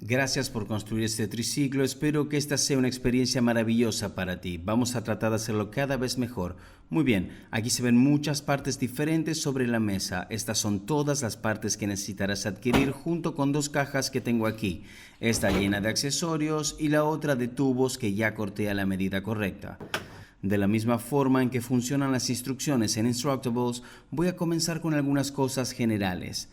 Gracias por construir este triciclo, espero que esta sea una experiencia maravillosa para ti. Vamos a tratar de hacerlo cada vez mejor. Muy bien, aquí se ven muchas partes diferentes sobre la mesa. Estas son todas las partes que necesitarás adquirir junto con dos cajas que tengo aquí. Esta llena de accesorios y la otra de tubos que ya corté a la medida correcta. De la misma forma en que funcionan las instrucciones en Instructables, voy a comenzar con algunas cosas generales.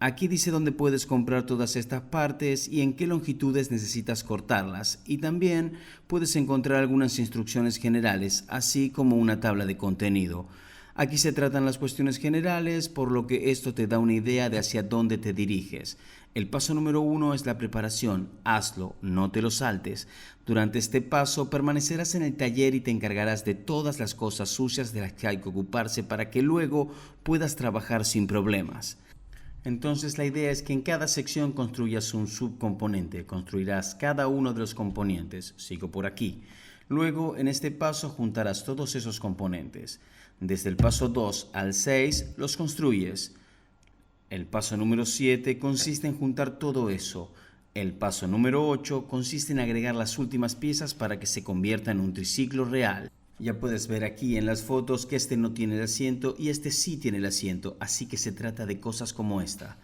Aquí dice dónde puedes comprar todas estas partes y en qué longitudes necesitas cortarlas, y también puedes encontrar algunas instrucciones generales, así como una tabla de contenido. Aquí se tratan las cuestiones generales, por lo que esto te da una idea de hacia dónde te diriges. El paso número 1 es la preparación. Hazlo, no te lo saltes. Durante este paso permanecerás en el taller y te encargarás de todas las cosas sucias de las que hay que ocuparse para que luego puedas trabajar sin problemas. Entonces la idea es que en cada sección construyas un subcomponente, construirás cada uno de los componentes, sigo por aquí. Luego en este paso juntarás todos esos componentes. Desde el paso 2 al 6 los construyes. El paso número 7 consiste en juntar todo eso. El paso número 8 consiste en agregar las últimas piezas para que se convierta en un triciclo real. Ya puedes ver aquí en las fotos que este no tiene el asiento y este sí tiene el asiento, así que se trata de cosas como esta.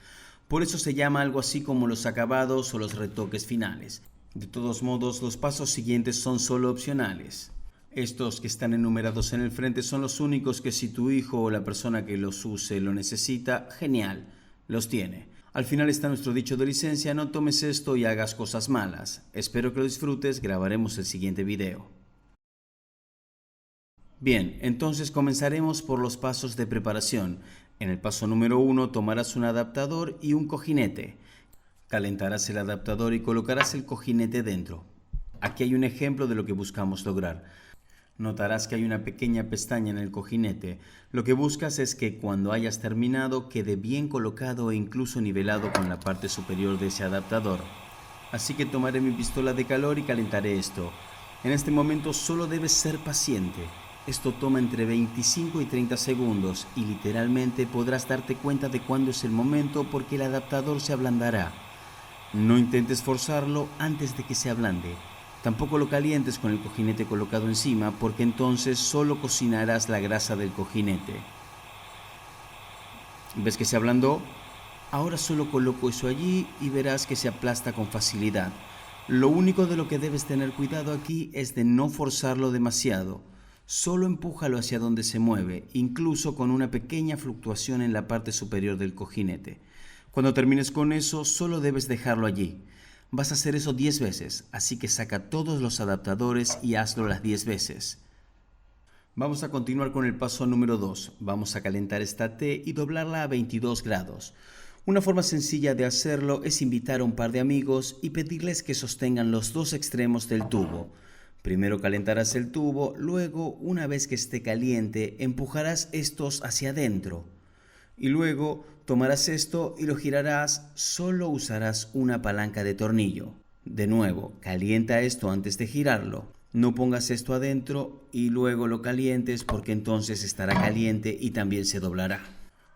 Por eso se llama algo así como los acabados o los retoques finales. De todos modos, los pasos siguientes son solo opcionales. Estos que están enumerados en el frente son los únicos que si tu hijo o la persona que los use lo necesita, genial, los tiene. Al final está nuestro dicho de licencia, no tomes esto y hagas cosas malas. Espero que lo disfrutes, grabaremos el siguiente video. Bien, entonces comenzaremos por los pasos de preparación. En el paso número 1 tomarás un adaptador y un cojinete. Calentarás el adaptador y colocarás el cojinete dentro. Aquí hay un ejemplo de lo que buscamos lograr. Notarás que hay una pequeña pestaña en el cojinete. Lo que buscas es que cuando hayas terminado quede bien colocado e incluso nivelado con la parte superior de ese adaptador. Así que tomaré mi pistola de calor y calentaré esto. En este momento solo debes ser paciente. Esto toma entre 25 y 30 segundos y literalmente podrás darte cuenta de cuándo es el momento porque el adaptador se ablandará. No intentes forzarlo antes de que se ablande. Tampoco lo calientes con el cojinete colocado encima porque entonces solo cocinarás la grasa del cojinete. ¿Ves que se ablandó? Ahora solo coloco eso allí y verás que se aplasta con facilidad. Lo único de lo que debes tener cuidado aquí es de no forzarlo demasiado. Solo empújalo hacia donde se mueve, incluso con una pequeña fluctuación en la parte superior del cojinete. Cuando termines con eso, solo debes dejarlo allí. Vas a hacer eso 10 veces, así que saca todos los adaptadores y hazlo las 10 veces. Vamos a continuar con el paso número 2. Vamos a calentar esta T y doblarla a 22 grados. Una forma sencilla de hacerlo es invitar a un par de amigos y pedirles que sostengan los dos extremos del tubo. Primero calentarás el tubo, luego, una vez que esté caliente, empujarás estos hacia adentro. Y luego tomarás esto y lo girarás, solo usarás una palanca de tornillo. De nuevo, calienta esto antes de girarlo. No pongas esto adentro y luego lo calientes porque entonces estará caliente y también se doblará.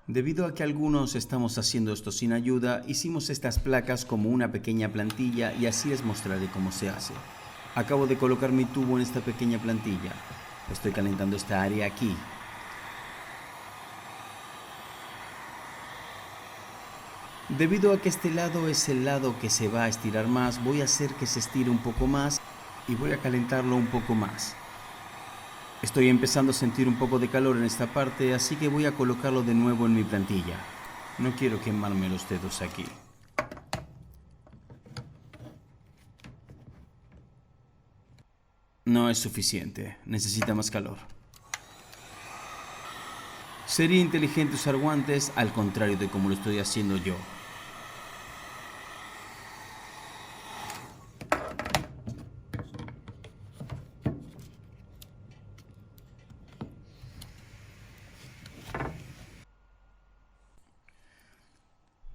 Debido a que algunos estamos haciendo esto sin ayuda, hicimos estas placas como una pequeña plantilla y así les mostraré cómo se hace. Acabo de colocar mi tubo en esta pequeña plantilla. Estoy calentando esta área aquí. Debido a que este lado es el lado que se va a estirar más, voy a hacer que se estire un poco más y voy a calentarlo un poco más. Estoy empezando a sentir un poco de calor en esta parte, así que voy a colocarlo de nuevo en mi plantilla. No quiero quemarme los dedos aquí. No es suficiente, necesita más calor. Sería inteligente usar guantes al contrario de como lo estoy haciendo yo.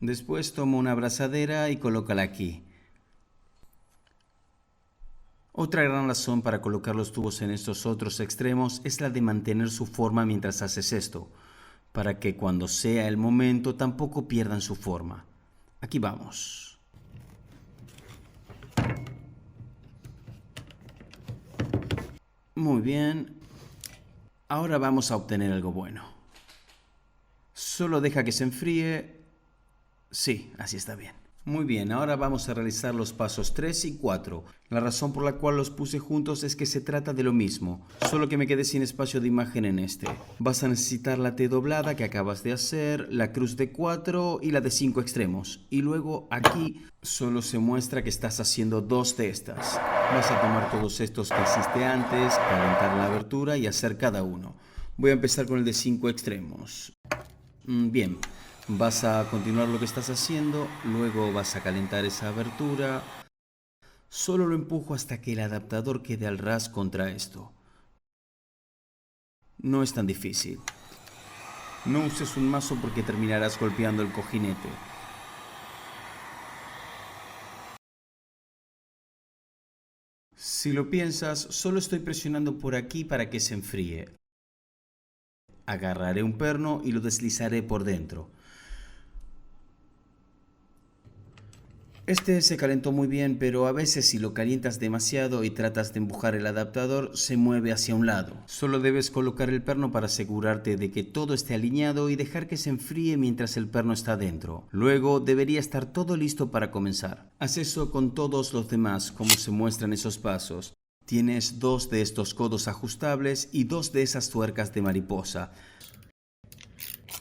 Después toma una abrazadera y colócala aquí. Otra gran razón para colocar los tubos en estos otros extremos es la de mantener su forma mientras haces esto, para que cuando sea el momento tampoco pierdan su forma. Aquí vamos. Muy bien. Ahora vamos a obtener algo bueno. Solo deja que se enfríe. Sí, así está bien. Muy bien, ahora vamos a realizar los pasos 3 y 4. La razón por la cual los puse juntos es que se trata de lo mismo, solo que me quedé sin espacio de imagen en este. Vas a necesitar la T doblada que acabas de hacer, la cruz de 4 y la de 5 extremos. Y luego aquí solo se muestra que estás haciendo 2 de estas. Vas a tomar todos estos que hiciste antes, calentar la abertura y hacer cada uno. Voy a empezar con el de 5 extremos. Bien, vas a continuar lo que estás haciendo, luego vas a calentar esa abertura. Solo lo empujo hasta que el adaptador quede al ras contra esto. No es tan difícil. No uses un mazo porque terminarás golpeando el cojinete. Si lo piensas, solo estoy presionando por aquí para que se enfríe. Agarraré un perno y lo deslizaré por dentro. Este se calentó muy bien, pero a veces si lo calientas demasiado y tratas de empujar el adaptador, se mueve hacia un lado. Solo debes colocar el perno para asegurarte de que todo esté alineado y dejar que se enfríe mientras el perno está dentro. Luego debería estar todo listo para comenzar. Haz eso con todos los demás, como se muestran esos pasos. Tienes 2 de estos codos ajustables y 2 de esas tuercas de mariposa.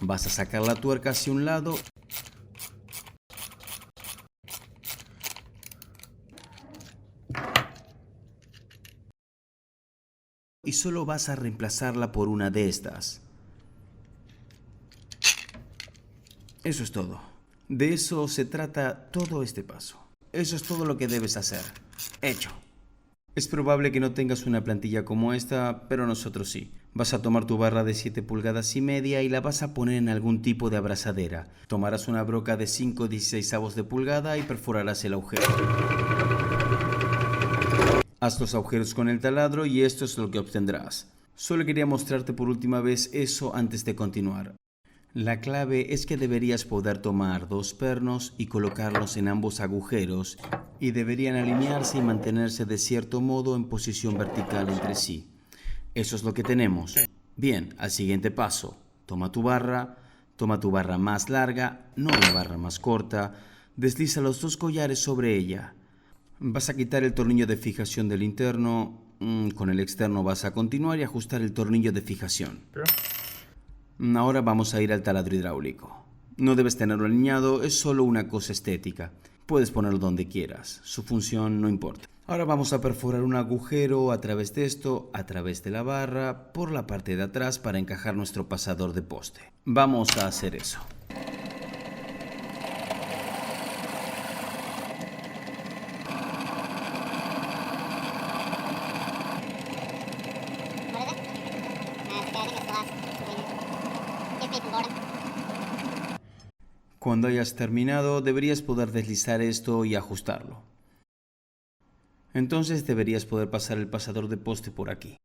Vas a sacar la tuerca hacia un lado y solo vas a reemplazarla por una de estas. Eso es todo. De eso se trata todo este paso. Eso es todo lo que debes hacer. Hecho. Es probable que no tengas una plantilla como esta, pero nosotros sí. Vas a tomar tu barra de 7 pulgadas y media y la vas a poner en algún tipo de abrazadera. Tomarás una broca de 5/16 de pulgada y perforarás el agujero. Haz los agujeros con el taladro y esto es lo que obtendrás. Solo quería mostrarte por última vez eso antes de continuar. La clave es que deberías poder tomar 2 pernos y colocarlos en ambos agujeros y deberían alinearse y mantenerse de cierto modo en posición vertical entre sí. Eso es lo que tenemos. Bien, al siguiente paso. Toma tu barra más larga, no la barra más corta, desliza los 2 collares sobre ella. Vas a quitar el tornillo de fijación del interno, con el externo vas a continuar y ajustar el tornillo de fijación. Ahora vamos a ir al taladro hidráulico. No debes tenerlo alineado, es solo una cosa estética. Puedes ponerlo donde quieras, su función no importa. Ahora vamos a perforar un agujero a través de esto, a través de la barra, por la parte de atrás para encajar nuestro pasador de poste. Vamos a hacer eso. Cuando hayas terminado, deberías poder deslizar esto y ajustarlo. Entonces deberías poder pasar el pasador de poste por aquí.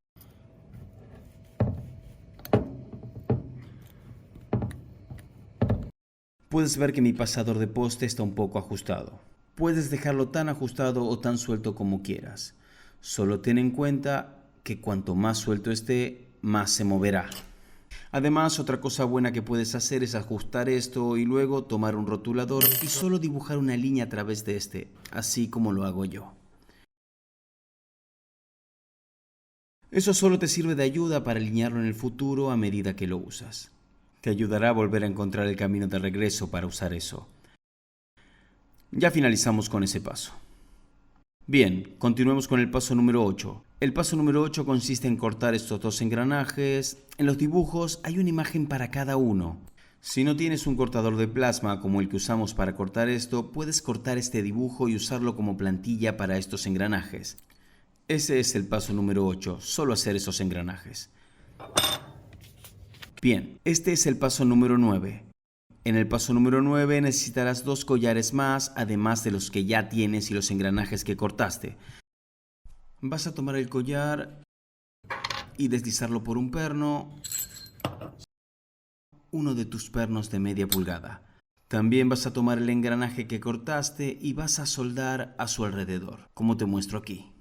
Puedes ver que mi pasador de poste está un poco ajustado. Puedes dejarlo tan ajustado o tan suelto como quieras. Solo ten en cuenta que cuanto más suelto esté, más se moverá. Además, otra cosa buena que puedes hacer es ajustar esto y luego tomar un rotulador y solo dibujar una línea a través de este, así como lo hago yo. Eso solo te sirve de ayuda para alinearlo en el futuro a medida que lo usas. Te ayudará a volver a encontrar el camino de regreso para usar eso. Ya finalizamos con ese paso. Bien, continuemos con el paso número 8. El paso número 8 consiste en cortar estos 2 engranajes. En los dibujos hay una imagen para cada uno. Si no tienes un cortador de plasma como el que usamos para cortar esto, puedes cortar este dibujo y usarlo como plantilla para estos engranajes. Ese es el paso número 8, solo hacer esos engranajes. Bien, este es el paso número 9. En el paso número 9 necesitarás 2 collares más, además de los que ya tienes y los engranajes que cortaste. Vas a tomar el collar y deslizarlo por un perno, uno de tus pernos de media pulgada. También vas a tomar el engranaje que cortaste y vas a soldar a su alrededor, como te muestro aquí.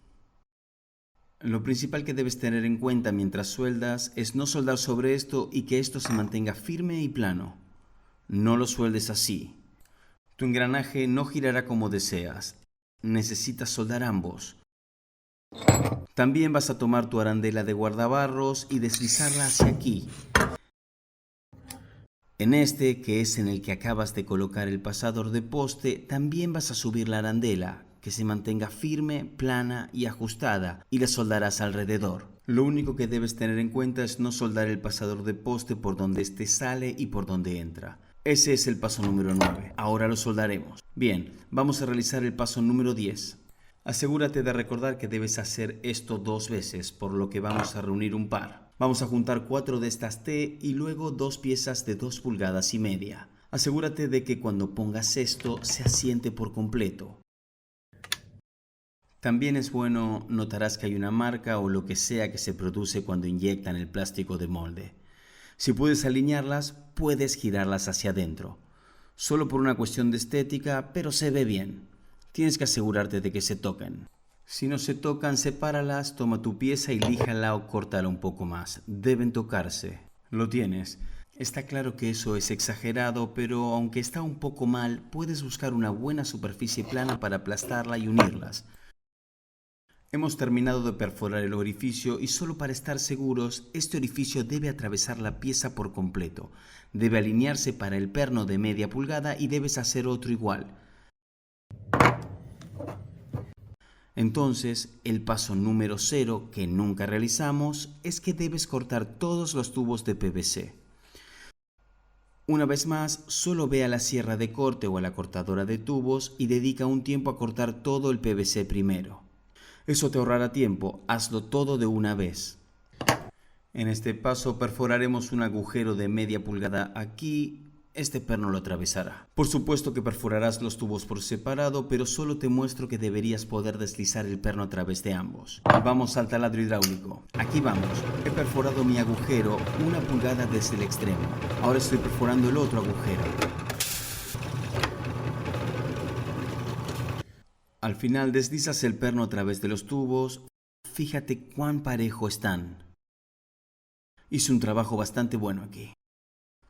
Lo principal que debes tener en cuenta mientras sueldas es no soldar sobre esto y que esto se mantenga firme y plano. No lo sueldes así. Tu engranaje no girará como deseas. Necesitas soldar ambos. También vas a tomar tu arandela de guardabarros y deslizarla hacia aquí. En este, que es en el que acabas de colocar el pasador de poste, también vas a subir la arandela, que se mantenga firme, plana y ajustada, y la soldarás alrededor. Lo único que debes tener en cuenta es no soldar el pasador de poste por donde éste sale y por donde entra. Ese es el paso número 9. Ahora lo soldaremos. Bien, vamos a realizar el paso número 10. Asegúrate de recordar que debes hacer esto 2 veces, por lo que vamos a reunir un par. Vamos a juntar 4 de estas T y luego 2 piezas de 2,5 pulgadas. Asegúrate de que cuando pongas esto se asiente por completo. También es bueno, notarás que hay una marca o lo que sea que se produce cuando inyectan el plástico de molde. Si puedes alinearlas, puedes girarlas hacia adentro. Solo por una cuestión de estética, pero se ve bien. Tienes que asegurarte de que se toquen. Si no se tocan, sepáralas, toma tu pieza y líjala o córtala un poco más. Deben tocarse. Lo tienes. Está claro que eso es exagerado, pero aunque está un poco mal, puedes buscar una buena superficie plana para aplastarla y unirlas. Hemos terminado de perforar el orificio y solo para estar seguros, este orificio debe atravesar la pieza por completo. Debe alinearse para el perno de media pulgada y debes hacer otro igual. Entonces, el paso número 0, que nunca realizamos, es que debes cortar todos los tubos de PVC. Una vez más, solo ve a la sierra de corte o a la cortadora de tubos y dedica un tiempo a cortar todo el PVC primero. Eso te ahorrará tiempo, hazlo todo de una vez. En este paso perforaremos un agujero de media pulgada aquí. Este perno lo atravesará. Por supuesto que perforarás los tubos por separado, pero solo te muestro que deberías poder deslizar el perno a través de ambos. Vamos al taladro hidráulico. Aquí vamos. He perforado mi agujero 1 pulgada desde el extremo. Ahora estoy perforando el otro agujero. Al final deslizas el perno a través de los tubos. Fíjate cuán parejo están. Hice un trabajo bastante bueno aquí.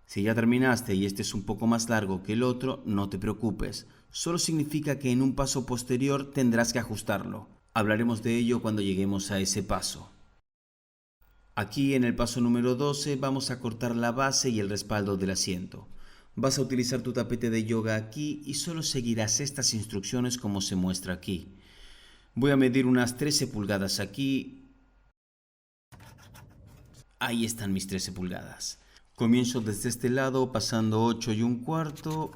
Si ya terminaste y este es un poco más largo que el otro, no te preocupes. Solo significa que en un paso posterior tendrás que ajustarlo. Hablaremos de ello cuando lleguemos a ese paso. Aquí en el paso número 12 vamos a cortar la base y el respaldo del asiento. Vas a utilizar tu tapete de yoga aquí y solo seguirás estas instrucciones como se muestra aquí. Voy a medir unas 13 pulgadas aquí. Ahí están mis 13 pulgadas. Comienzo desde este lado pasando 8 1/4.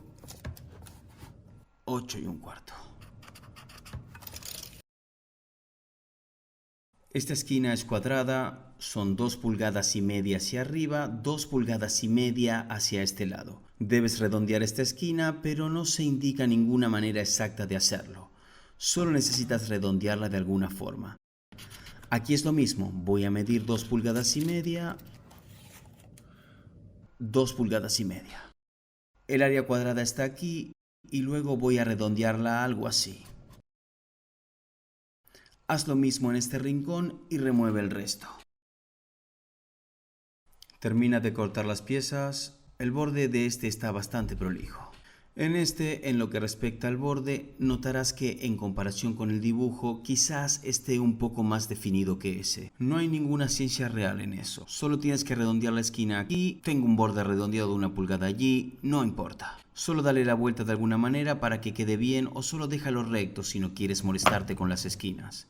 8 1/4. Esta esquina es cuadrada, son 2,5 pulgadas hacia arriba, 2,5 pulgadas hacia este lado. Debes redondear esta esquina, pero no se indica ninguna manera exacta de hacerlo. Solo necesitas redondearla de alguna forma. Aquí es lo mismo, voy a medir 2,5 pulgadas, 2,5 pulgadas. El área cuadrada está aquí y luego voy a redondearla algo así. Haz lo mismo en este rincón y remueve el resto. Termina de cortar las piezas. El borde de este está bastante prolijo. En lo que respecta al borde, notarás que en comparación con el dibujo, quizás esté un poco más definido que ese. No hay ninguna ciencia real en eso. Solo tienes que redondear la esquina aquí. Tengo un borde redondeado de 1 pulgada allí. No importa. Solo dale la vuelta de alguna manera para que quede bien o solo déjalo recto si no quieres molestarte con las esquinas.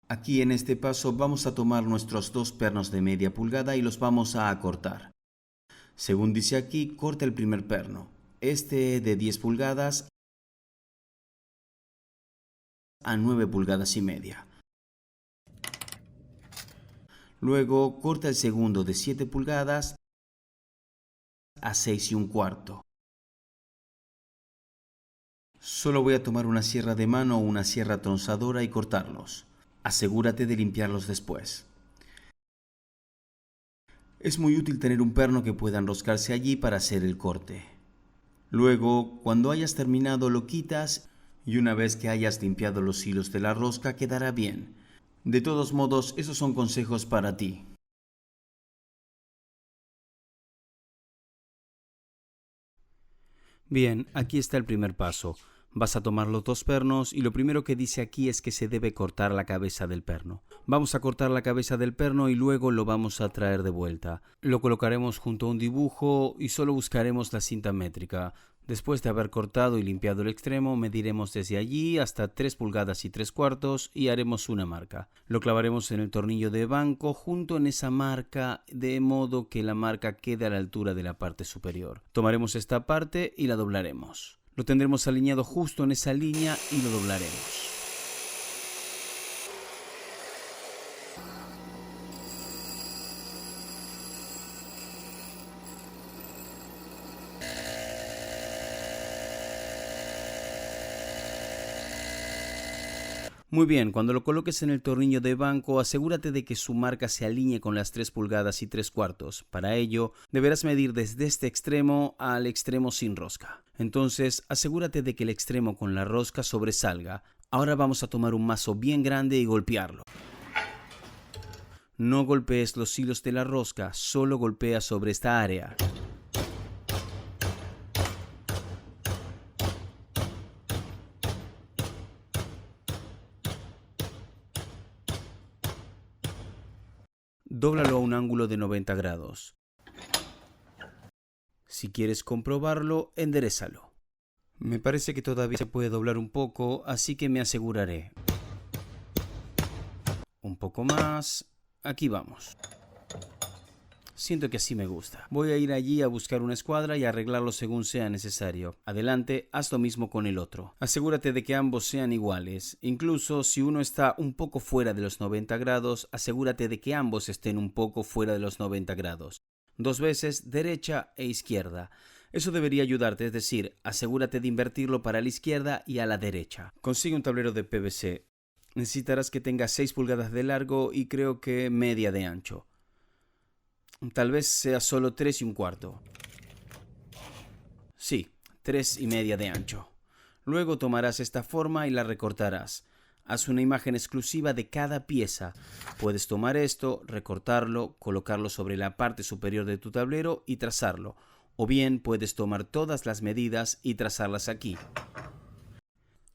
Aquí en este paso vamos a tomar nuestros 2 pernos de media pulgada y los vamos a acortar. Según dice aquí, corta el primer perno, este de 10 pulgadas a 9,5 pulgadas. Luego corta el segundo de 7 pulgadas a 6 1/4. Solo voy a tomar una sierra de mano o una sierra tronzadora y cortarlos. Asegúrate de limpiarlos después. Es muy útil tener un perno que pueda enroscarse allí para hacer el corte. Luego, cuando hayas terminado, lo quitas y una vez que hayas limpiado los hilos de la rosca quedará bien. De todos modos, esos son consejos para ti. Bien, aquí está el primer paso. Vas a tomar los dos pernos y lo primero que dice aquí es que se debe cortar la cabeza del perno. Vamos a cortar la cabeza del perno y luego lo vamos a traer de vuelta. Lo colocaremos junto a un dibujo y solo buscaremos la cinta métrica. Después de haber cortado y limpiado el extremo, mediremos desde allí hasta 3 pulgadas y 3/4 y haremos una marca. Lo clavaremos en el tornillo de banco junto en esa marca, de modo que la marca quede a la altura de la parte superior. Tomaremos esta parte y la doblaremos. Lo tendremos alineado justo en esa línea y lo doblaremos. Muy bien, cuando lo coloques en el tornillo de banco, asegúrate de que su marca se alinee con las 3 pulgadas y 3/4. Para ello, deberás medir desde este extremo al extremo sin rosca. Entonces, asegúrate de que el extremo con la rosca sobresalga. Ahora vamos a tomar un mazo bien grande y golpearlo. No golpees los hilos de la rosca, solo golpea sobre esta área. Dóblalo a un ángulo de 90 grados. Si quieres comprobarlo, enderézalo. Me parece que todavía se puede doblar un poco, así que me aseguraré. Un poco más. Aquí vamos. Siento que así me gusta. Voy a ir allí a buscar una escuadra y arreglarlo según sea necesario. Adelante, haz lo mismo con el otro. Asegúrate de que ambos sean iguales. Incluso si uno está un poco fuera de los 90 grados, asegúrate de que ambos estén un poco fuera de los 90 grados. 2 veces, derecha e izquierda. Eso debería ayudarte, es decir, asegúrate de invertirlo para la izquierda y a la derecha. Consigue un tablero de PVC. Necesitarás que tenga 6 pulgadas de largo y creo que media de ancho. Tal vez sea solo 3 1/4. Sí, 3 1/2 de ancho. Luego tomarás esta forma y la recortarás. Haz una imagen exclusiva de cada pieza. Puedes tomar esto, recortarlo, colocarlo sobre la parte superior de tu tablero y trazarlo. O bien puedes tomar todas las medidas y trazarlas aquí.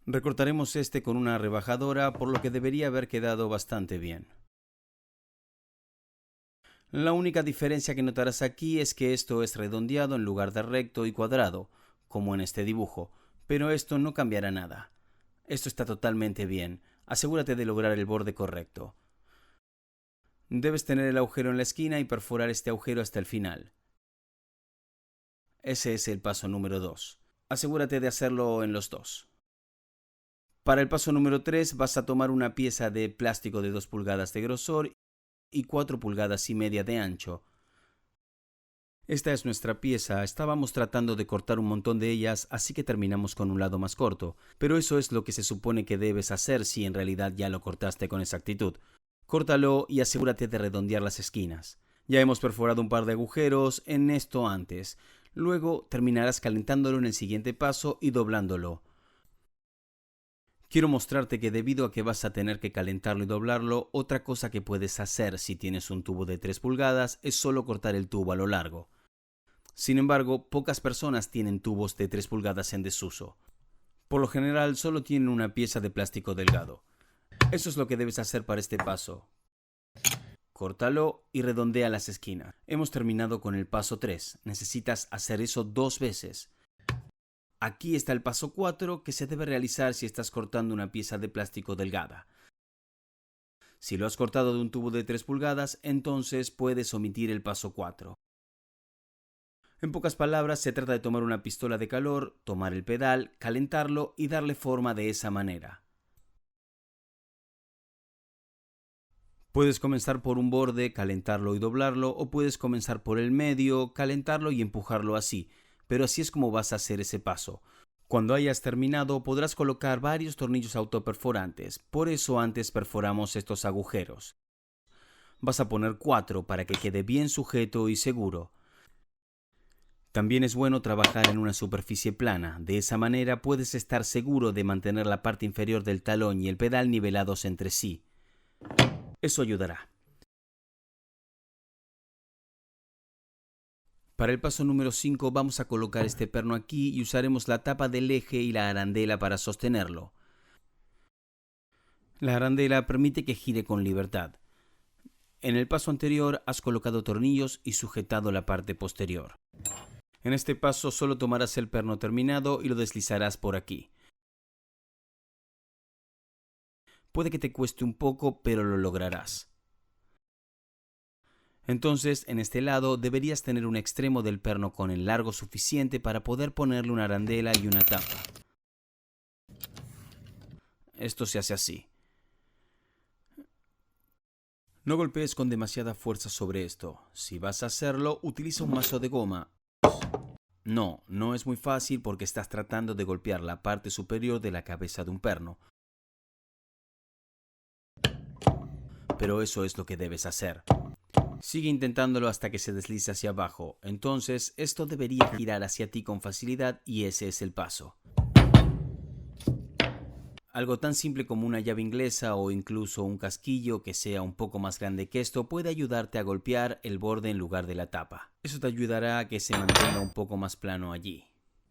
Recortaremos este con una rebajadora, por lo que debería haber quedado bastante bien. La única diferencia que notarás aquí es que esto es redondeado en lugar de recto y cuadrado, como en este dibujo, pero esto no cambiará nada. Esto está totalmente bien. Asegúrate de lograr el borde correcto. Debes tener el agujero en la esquina y perforar este agujero hasta el final. Ese es el paso número 2. Asegúrate de hacerlo en los dos. Para el paso número 3 vas a tomar una pieza de plástico de 2 pulgadas de grosor y 4 pulgadas y media de ancho. Esta es nuestra pieza. Estábamos tratando de cortar un montón de ellas, así que terminamos con un lado más corto. Pero eso es lo que se supone que debes hacer si en realidad ya lo cortaste con exactitud. Córtalo y asegúrate de redondear las esquinas. Ya hemos perforado un par de agujeros en esto antes. Luego terminarás calentándolo en el siguiente paso y doblándolo. Quiero mostrarte que debido a que vas a tener que calentarlo y doblarlo, otra cosa que puedes hacer si tienes un tubo de 3 pulgadas es solo cortar el tubo a lo largo. Sin embargo, pocas personas tienen tubos de 3 pulgadas en desuso. Por lo general, solo tienen una pieza de plástico delgado. Eso es lo que debes hacer para este paso. Córtalo y redondea las esquinas. Hemos terminado con el paso 3. Necesitas hacer eso 2 veces. Aquí está el paso 4 que se debe realizar si estás cortando una pieza de plástico delgada. Si lo has cortado de un tubo de 3 pulgadas, entonces puedes omitir el paso 4. En pocas palabras, se trata de tomar una pistola de calor, tomar el pedal, calentarlo y darle forma de esa manera. Puedes comenzar por un borde, calentarlo y doblarlo, o puedes comenzar por el medio, calentarlo y empujarlo así. Pero así es como vas a hacer ese paso. Cuando hayas terminado podrás colocar varios tornillos autoperforantes, por eso antes perforamos estos agujeros. Vas a poner 4 para que quede bien sujeto y seguro. También es bueno trabajar en una superficie plana, de esa manera puedes estar seguro de mantener la parte inferior del talón y el pedal nivelados entre sí. Eso ayudará. Para el paso número 5 vamos a colocar este perno aquí y usaremos la tapa del eje y la arandela para sostenerlo. La arandela permite que gire con libertad. En el paso anterior has colocado tornillos y sujetado la parte posterior. En este paso solo tomarás el perno terminado y lo deslizarás por aquí. Puede que te cueste un poco, pero lo lograrás. Entonces, en este lado deberías tener un extremo del perno con el largo suficiente para poder ponerle una arandela y una tapa. Esto se hace así. No golpees con demasiada fuerza sobre esto. Si vas a hacerlo, utiliza un mazo de goma. No es muy fácil porque estás tratando de golpear la parte superior de la cabeza de un perno. Pero eso es lo que debes hacer. Sigue intentándolo hasta que se deslice hacia abajo. Entonces, esto debería girar hacia ti con facilidad y ese es el paso. Algo tan simple como una llave inglesa o incluso un casquillo que sea un poco más grande que esto puede ayudarte a golpear el borde en lugar de la tapa. Eso te ayudará a que se mantenga un poco más plano allí.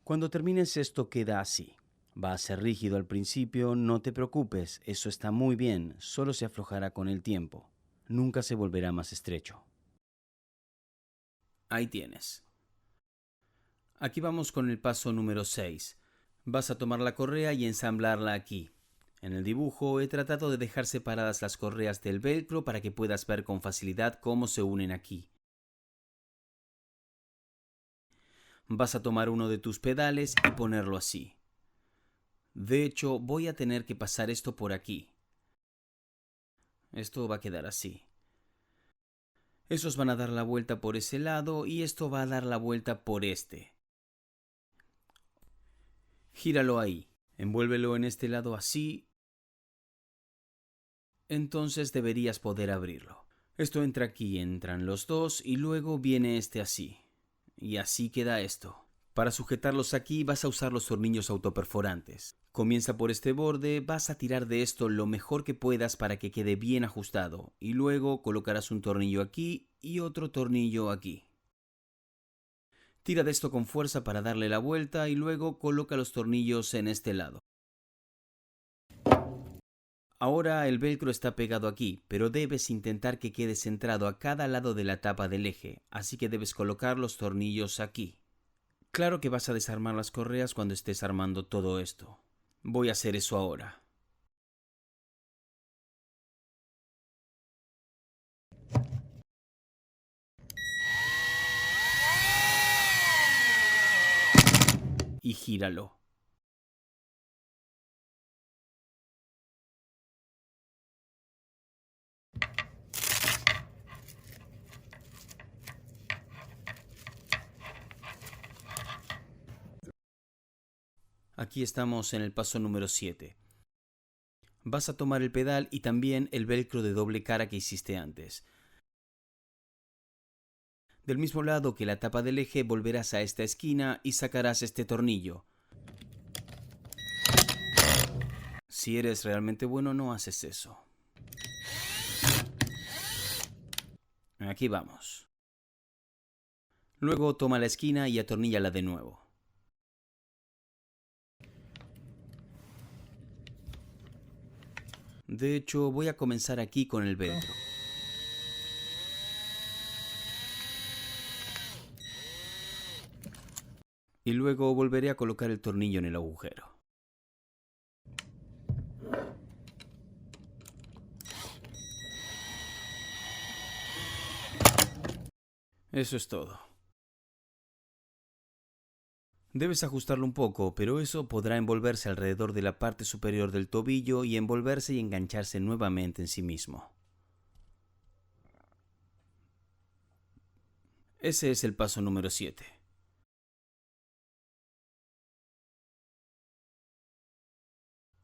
Cuando termines esto queda así. Va a ser rígido al principio, no te preocupes, eso está muy bien, solo se aflojará con el tiempo. Nunca se volverá más estrecho. Ahí tienes. Aquí vamos con el paso número 6. Vas a tomar la correa y ensamblarla aquí. En el dibujo he tratado de dejar separadas las correas del velcro para que puedas ver con facilidad cómo se unen aquí. Vas a tomar uno de tus pedales y ponerlo así. De hecho, voy a tener que pasar esto por aquí. Esto va a quedar así. Esos van a dar la vuelta por ese lado y esto va a dar la vuelta por este. Gíralo ahí. Envuélvelo en este lado así. Entonces deberías poder abrirlo. Esto entra aquí, entran los dos y luego viene este así. Y así queda esto. Para sujetarlos aquí vas a usar los tornillos autoperforantes. Comienza por este borde, vas a tirar de esto lo mejor que puedas para que quede bien ajustado. Y luego colocarás un tornillo aquí y otro tornillo aquí. Tira de esto con fuerza para darle la vuelta y luego coloca los tornillos en este lado. Ahora el velcro está pegado aquí, pero debes intentar que quede centrado a cada lado de la tapa del eje, así que debes colocar los tornillos aquí. Claro que vas a desarmar las correas cuando estés armando todo esto. Voy a hacer eso ahora. Y gíralo. Aquí estamos en el paso número 7. Vas a tomar el pedal y también el velcro de doble cara que hiciste antes. Del mismo lado que la tapa del eje volverás a esta esquina y sacarás este tornillo. Si eres realmente bueno no haces eso. Aquí vamos. Luego toma la esquina y atorníllala de nuevo. De hecho, voy a comenzar aquí con el velcro. Y luego volveré a colocar el tornillo en el agujero. Eso es todo. Debes ajustarlo un poco, pero eso podrá envolverse alrededor de la parte superior del tobillo y envolverse y engancharse nuevamente en sí mismo. Ese es el paso número 7.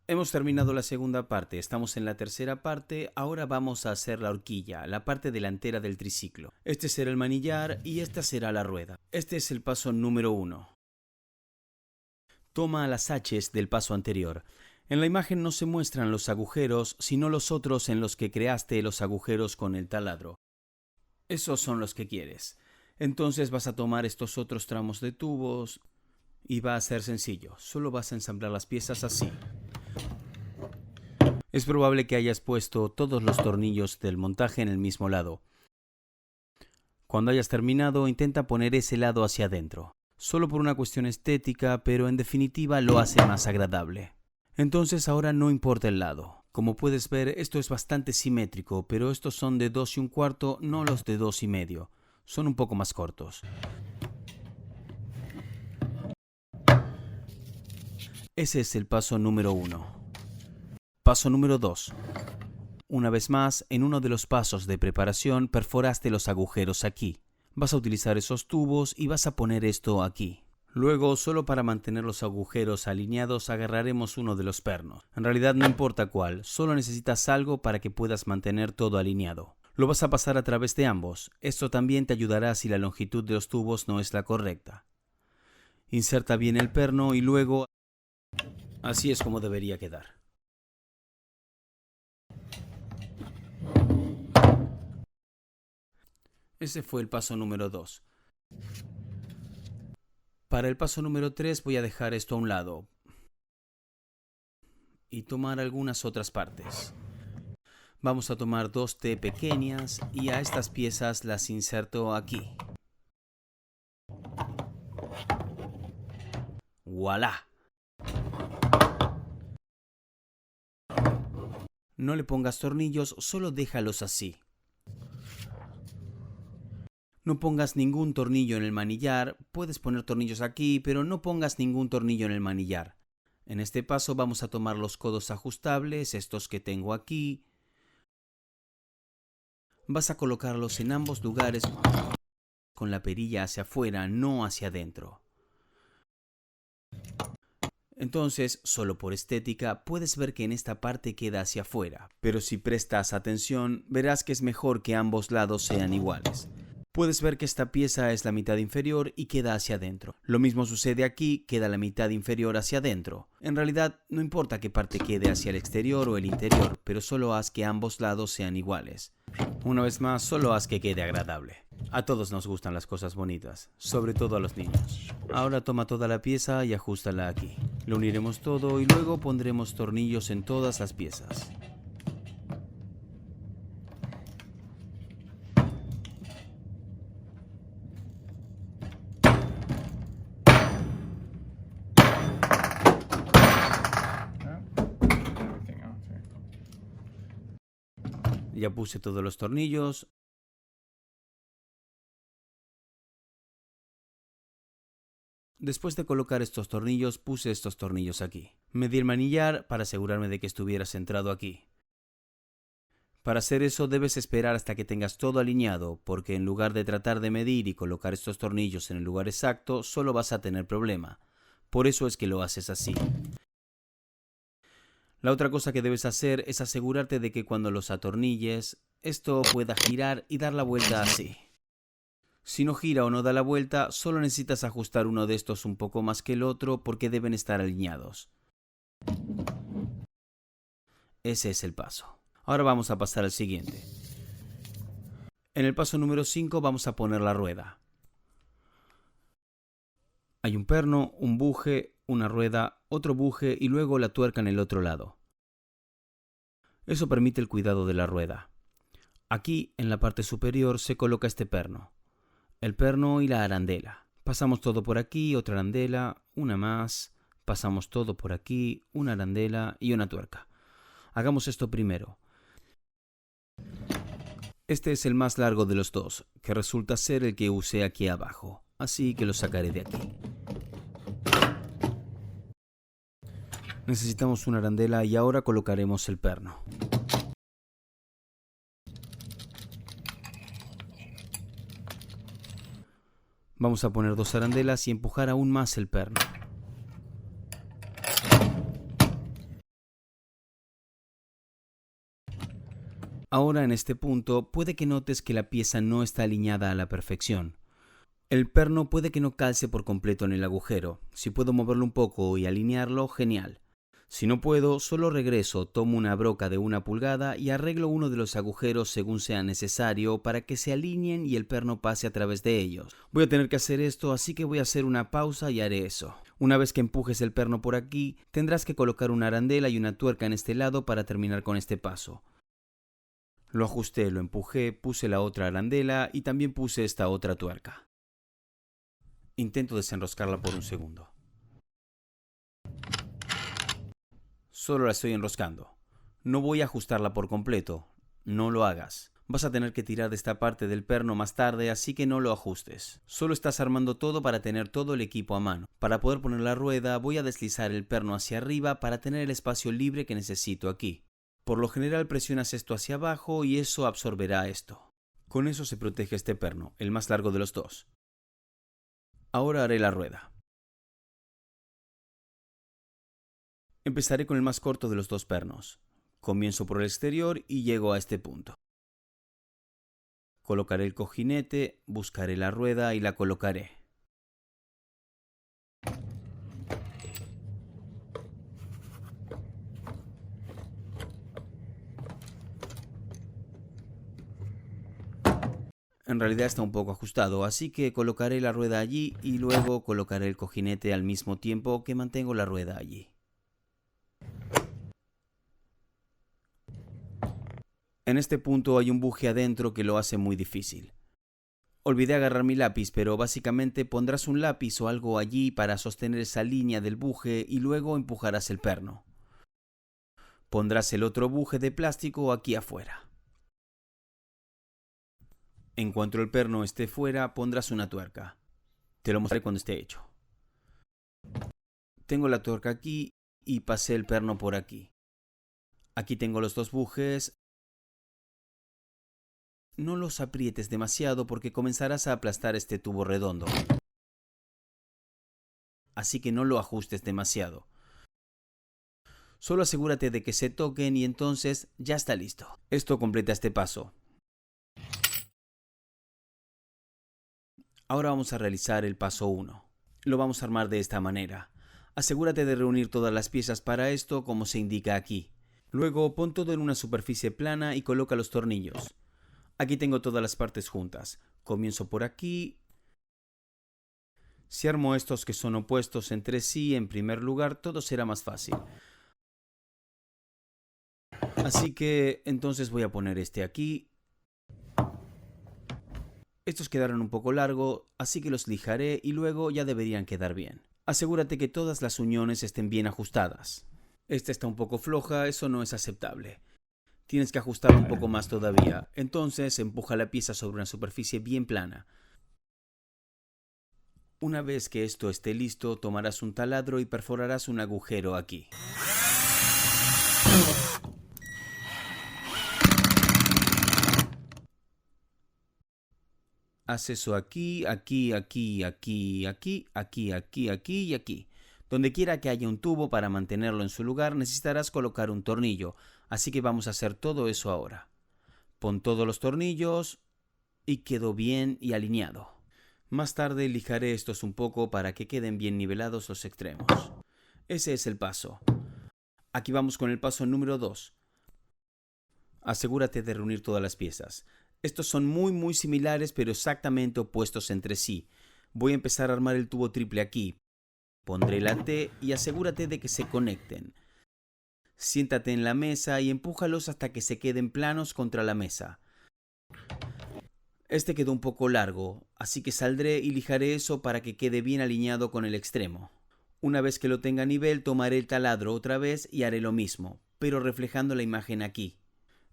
Hemos terminado la segunda parte, estamos en la tercera parte, ahora vamos a hacer la horquilla, la parte delantera del triciclo. Este será el manillar y esta será la rueda. Este es el paso número 1. Toma las haches del paso anterior. En la imagen no se muestran los agujeros, sino los otros en los que creaste los agujeros con el taladro. Esos son los que quieres. Entonces vas a tomar estos otros tramos de tubos y va a ser sencillo. Solo vas a ensamblar las piezas así. Es probable que hayas puesto todos los tornillos del montaje en el mismo lado. Cuando hayas terminado, intenta poner ese lado hacia adentro. Solo por una cuestión estética, pero en definitiva lo hace más agradable. Entonces ahora no importa el lado. Como puedes ver, esto es bastante simétrico, pero estos son de 2 1/4, no los de 2 1/2. Son un poco más cortos. Ese es el paso número 1. Paso número 2. Una vez más, en uno de los pasos de preparación, perforaste los agujeros aquí. Vas a utilizar esos tubos y vas a poner esto aquí. Luego, solo para mantener los agujeros alineados, agarraremos uno de los pernos. En realidad no importa cuál, solo necesitas algo para que puedas mantener todo alineado. Lo vas a pasar a través de ambos. Esto también te ayudará si la longitud de los tubos no es la correcta. Inserta bien el perno y luego... Así es como debería quedar. Ese fue el paso número 2. Para el paso número 3 voy a dejar esto a un lado y tomar algunas otras partes. Vamos a tomar 2 T pequeñas y a estas piezas las inserto aquí. ¡Voilá! No le pongas tornillos, solo déjalos así. No pongas ningún tornillo en el manillar. Puedes poner tornillos aquí, pero no pongas ningún tornillo en el manillar. En este paso vamos a tomar los codos ajustables, estos que tengo aquí. Vas a colocarlos en ambos lugares con la perilla hacia afuera, no hacia adentro. Entonces, solo por estética, puedes ver que en esta parte queda hacia afuera, pero si prestas atención, verás que es mejor que ambos lados sean iguales. Puedes ver que esta pieza es la mitad inferior y queda hacia adentro. Lo mismo sucede aquí, queda la mitad inferior hacia adentro. En realidad, no importa qué parte quede hacia el exterior o el interior, pero solo haz que ambos lados sean iguales. Una vez más, solo haz que quede agradable. A todos nos gustan las cosas bonitas, sobre todo a los niños. Ahora toma toda la pieza y ajústala aquí. Lo uniremos todo y luego pondremos tornillos en todas las piezas. Ya puse todos los tornillos. Después de colocar estos tornillos, puse estos tornillos aquí. Medí el manillar para asegurarme de que estuviera centrado aquí. Para hacer eso debes esperar hasta que tengas todo alineado, porque en lugar de tratar de medir y colocar estos tornillos en el lugar exacto, solo vas a tener problema. Por eso es que lo haces así. La otra cosa que debes hacer es asegurarte de que cuando los atornilles, esto pueda girar y dar la vuelta así. Si no gira o no da la vuelta, solo necesitas ajustar uno de estos un poco más que el otro porque deben estar alineados. Ese es el paso. Ahora vamos a pasar al siguiente. En el paso número 5 vamos a poner la rueda. Hay un perno, un buje, una rueda, otro buje y luego la tuerca en el otro lado. Eso permite el cuidado de la rueda. Aquí, en la parte superior, se coloca este perno. El perno y la arandela. Pasamos todo por aquí, otra arandela, una más. Pasamos todo por aquí, una arandela y una tuerca. Hagamos esto primero. Este es el más largo de los dos, que resulta ser el que usé aquí abajo. Así que lo sacaré de aquí. Necesitamos una arandela y ahora colocaremos el perno. Vamos a poner 2 arandelas y empujar aún más el perno. Ahora en este punto puede que notes que la pieza no está alineada a la perfección. El perno puede que no calce por completo en el agujero. Si puedo moverlo un poco y alinearlo, genial. Si no puedo, solo regreso, tomo una broca de 1 pulgada y arreglo uno de los agujeros según sea necesario para que se alineen y el perno pase a través de ellos. Voy a tener que hacer esto, así que voy a hacer una pausa y haré eso. Una vez que empujes el perno por aquí, tendrás que colocar una arandela y una tuerca en este lado para terminar con este paso. Lo ajusté, lo empujé, puse la otra arandela y también puse esta otra tuerca. Intento desenroscarla por un segundo. Solo la estoy enroscando. No voy a ajustarla por completo. No lo hagas. Vas a tener que tirar de esta parte del perno más tarde, así que no lo ajustes. Solo estás armando todo para tener todo el equipo a mano. Para poder poner la rueda, voy a deslizar el perno hacia arriba para tener el espacio libre que necesito aquí. Por lo general presionas esto hacia abajo y eso absorberá esto. Con eso se protege este perno, el más largo de los dos. Ahora haré la rueda. Empezaré con el más corto de los dos pernos. Comienzo por el exterior y llego a este punto. Colocaré el cojinete, buscaré la rueda y la colocaré. En realidad está un poco ajustado, así que colocaré la rueda allí y luego colocaré el cojinete al mismo tiempo que mantengo la rueda allí. En este punto hay un buje adentro que lo hace muy difícil. Olvidé agarrar mi lápiz, pero básicamente pondrás un lápiz o algo allí para sostener esa línea del buje y luego empujarás el perno. Pondrás el otro buje de plástico aquí afuera. En cuanto el perno esté fuera, pondrás una tuerca. Te lo mostraré cuando esté hecho. Tengo la tuerca aquí y pasé el perno por aquí. Aquí tengo los dos bujes. No los aprietes demasiado porque comenzarás a aplastar este tubo redondo. Así que no lo ajustes demasiado. Solo asegúrate de que se toquen y entonces ya está listo. Esto completa este paso. Ahora vamos a realizar el paso 1. Lo vamos a armar de esta manera. Asegúrate de reunir todas las piezas para esto como se indica aquí. Luego pon todo en una superficie plana y coloca los tornillos. Aquí tengo todas las partes juntas. Comienzo por aquí. Si armo estos que son opuestos entre sí, en primer lugar, todo será más fácil. Así que entonces voy a poner este aquí. Estos quedaron un poco largos, así que los lijaré y luego ya deberían quedar bien. Asegúrate que todas las uniones estén bien ajustadas. Esta está un poco floja, eso no es aceptable. Tienes que ajustarla un poco más todavía. Entonces empuja la pieza sobre una superficie bien plana. Una vez que esto esté listo, tomarás un taladro y perforarás un agujero aquí. Haz eso aquí, aquí, aquí, aquí, aquí, aquí, aquí, aquí y aquí. Donde quiera que haya un tubo para mantenerlo en su lugar, necesitarás colocar un tornillo. Así que vamos a hacer todo eso ahora. Pon todos los tornillos y quedó bien y alineado. Más tarde lijaré estos un poco para que queden bien nivelados los extremos. Ese es el paso. Aquí vamos con el paso número 2. Asegúrate de reunir todas las piezas. Estos son muy similares pero exactamente opuestos entre sí. Voy a empezar a armar el tubo triple aquí. Pondré la T y asegúrate de que se conecten. Siéntate en la mesa y empújalos hasta que se queden planos contra la mesa. Este quedó un poco largo, así que saldré y lijaré eso para que quede bien alineado con el extremo. Una vez que lo tenga a nivel, tomaré el taladro otra vez y haré lo mismo, pero reflejando la imagen aquí.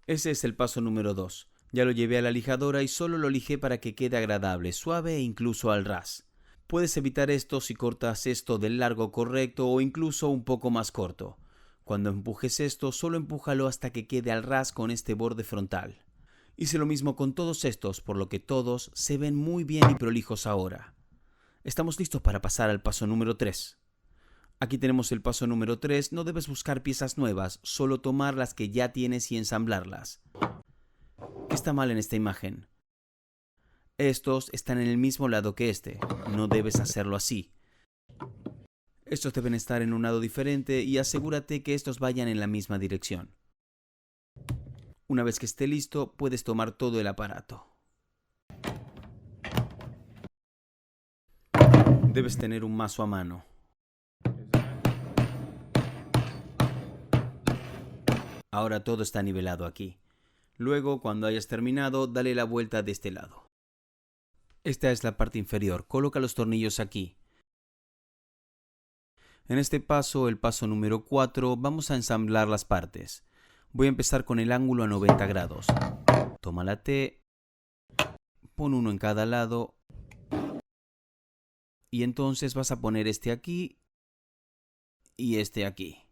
Ese es el paso número 2. Ya lo llevé a la lijadora y solo lo lijé para que quede agradable, suave e incluso al ras. Puedes evitar esto si cortas esto del largo correcto o incluso un poco más corto. Cuando empujes esto, solo empújalo hasta que quede al ras con este borde frontal. Hice lo mismo con todos estos, por lo que todos se ven muy bien y prolijos ahora. Estamos listos para pasar al paso número 3. Aquí tenemos el paso número 3, no debes buscar piezas nuevas, solo tomar las que ya tienes y ensamblarlas. ¿Qué está mal en esta imagen? Estos están en el mismo lado que este, no debes hacerlo así. Estos deben estar en un lado diferente y asegúrate que estos vayan en la misma dirección. Una vez que esté listo, puedes tomar todo el aparato. Debes tener un mazo a mano. Ahora todo está nivelado aquí. Luego, cuando hayas terminado, dale la vuelta de este lado. Esta es la parte inferior. Coloca los tornillos aquí. En este paso, el paso número 4, vamos a ensamblar las partes. Voy a empezar con el ángulo a 90 grados. Toma la T, pon uno en cada lado y entonces vas a poner este aquí y este aquí.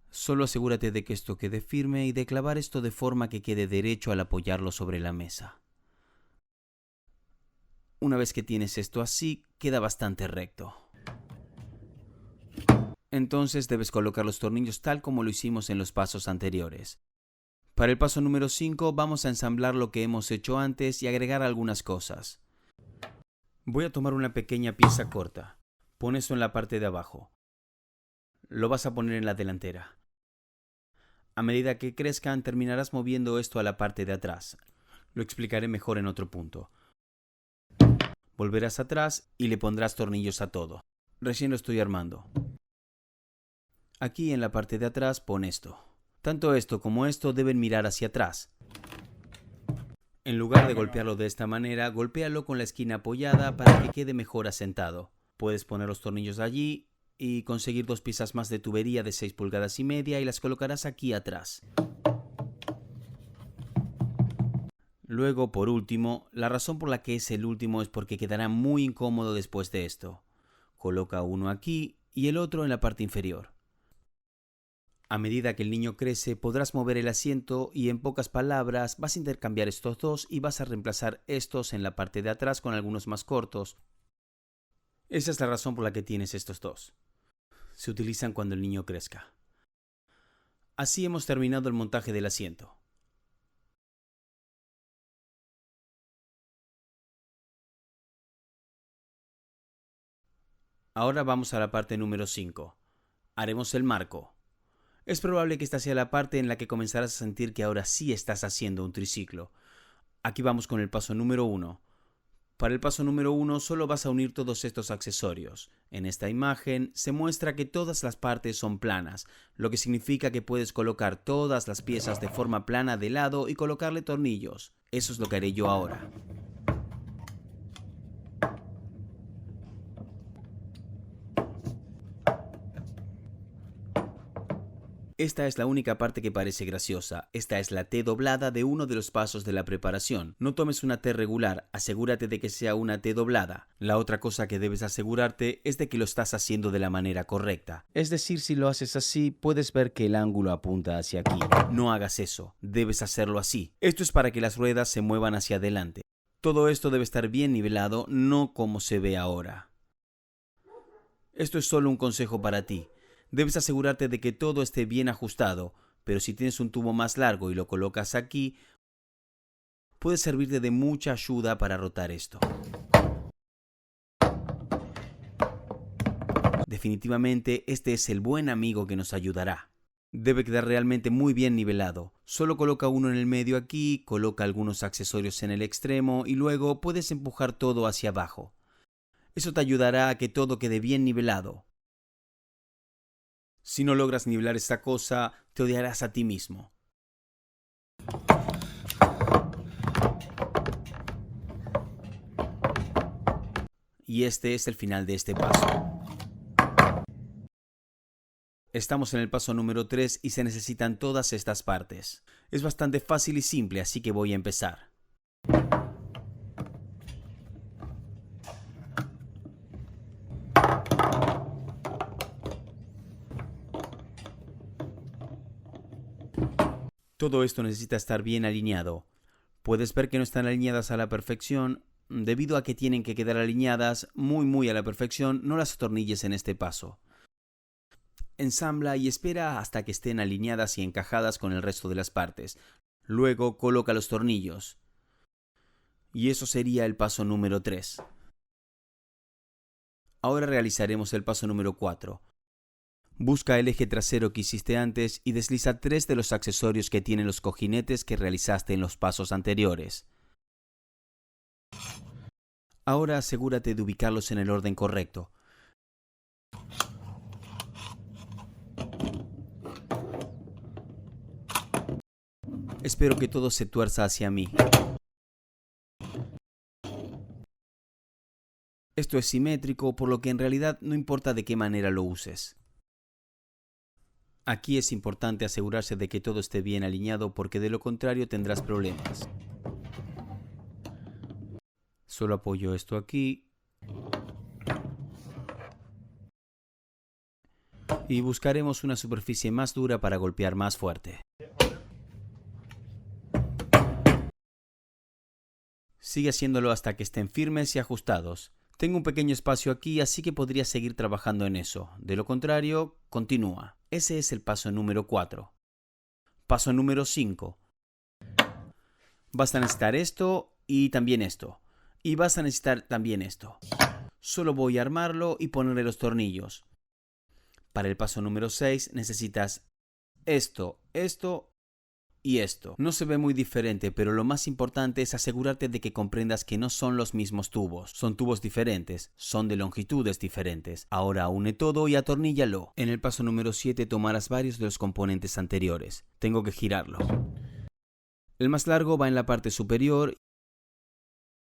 Solo asegúrate de que esto quede firme y de clavar esto de forma que quede derecho al apoyarlo sobre la mesa. Una vez que tienes esto así, queda bastante recto. Entonces debes colocar los tornillos tal como lo hicimos en los pasos anteriores. Para el paso número 5 vamos a ensamblar lo que hemos hecho antes y agregar algunas cosas. Voy a tomar una pequeña pieza corta. Pon esto en la parte de abajo. Lo vas a poner en la delantera. A medida que crezcan, terminarás moviendo esto a la parte de atrás. Lo explicaré mejor en otro punto. Volverás atrás y le pondrás tornillos a todo. Recién lo estoy armando. Aquí en la parte de atrás pon esto. Tanto esto como esto deben mirar hacia atrás. En lugar de golpearlo de esta manera, golpéalo con la esquina apoyada para que quede mejor asentado. Puedes poner los tornillos allí y conseguir 2 piezas más de tubería de 6,5 pulgadas y las colocarás aquí atrás. Luego, por último, la razón por la que es el último es porque quedará muy incómodo después de esto. Coloca uno aquí y el otro en la parte inferior. A medida que el niño crece, podrás mover el asiento y, en pocas palabras, vas a intercambiar estos dos y vas a reemplazar estos en la parte de atrás con algunos más cortos. Esa es la razón por la que tienes estos dos. Se utilizan cuando el niño crezca. Así hemos terminado el montaje del asiento. Ahora vamos a la parte número 5. Haremos el marco. Es probable que esta sea la parte en la que comenzarás a sentir que ahora sí estás haciendo un triciclo. Aquí vamos con el paso número 1. Para el paso número 1 solo vas a unir todos estos accesorios. En esta imagen se muestra que todas las partes son planas, lo que significa que puedes colocar todas las piezas de forma plana de lado y colocarle tornillos. Eso es lo que haré yo ahora. Esta es la única parte que parece graciosa. Esta es la T doblada de uno de los pasos de la preparación. No tomes una T regular, asegúrate de que sea una T doblada. La otra cosa que debes asegurarte es de que lo estás haciendo de la manera correcta. Es decir, si lo haces así, puedes ver que el ángulo apunta hacia aquí. No hagas eso, debes hacerlo así. Esto es para que las ruedas se muevan hacia adelante. Todo esto debe estar bien nivelado, no como se ve ahora. Esto es solo un consejo para ti. Debes asegurarte de que todo esté bien ajustado, pero si tienes un tubo más largo y lo colocas aquí, puede servirte de mucha ayuda para rotar esto. Definitivamente este es el buen amigo que nos ayudará. Debe quedar realmente muy bien nivelado. Solo coloca uno en el medio aquí, coloca algunos accesorios en el extremo y luego puedes empujar todo hacia abajo. Eso te ayudará a que todo quede bien nivelado. Si no logras nivelar esta cosa, te odiarás a ti mismo. Y este es el final de este paso. Estamos en el paso número 3 y se necesitan todas estas partes. Es bastante fácil y simple, así que voy a empezar. Todo esto necesita estar bien alineado. Puedes ver que no están alineadas a la perfección. Debido a que tienen que quedar alineadas muy a la perfección, no las atornilles en este paso. Ensambla y espera hasta que estén alineadas y encajadas con el resto de las partes. Luego coloca los tornillos. Y eso sería el paso número 3. Ahora realizaremos el paso número 4. Busca el eje trasero que hiciste antes y desliza 3 de los accesorios que tienen los cojinetes que realizaste en los pasos anteriores. Ahora asegúrate de ubicarlos en el orden correcto. Espero que todo se tuerza hacia mí. Esto es simétrico, por lo que en realidad no importa de qué manera lo uses. Aquí es importante asegurarse de que todo esté bien alineado porque de lo contrario tendrás problemas. Solo apoyo esto aquí. Y buscaremos una superficie más dura para golpear más fuerte. Sigue haciéndolo hasta que estén firmes y ajustados. Tengo un pequeño espacio aquí, así que podría seguir trabajando en eso. De lo contrario, continúa. Ese es el paso número 4. Paso número 5. Vas a necesitar esto y también esto. Y vas a necesitar también esto. Solo voy a armarlo y ponerle los tornillos. Para el paso número 6 necesitas esto y esto. No se ve muy diferente, pero lo más importante es asegurarte de que comprendas que no son los mismos tubos. Son tubos diferentes, son de longitudes diferentes. Ahora une todo y atorníllalo. En el paso número 7 tomarás varios de los componentes anteriores. Tengo que girarlo. El más largo va en la parte superior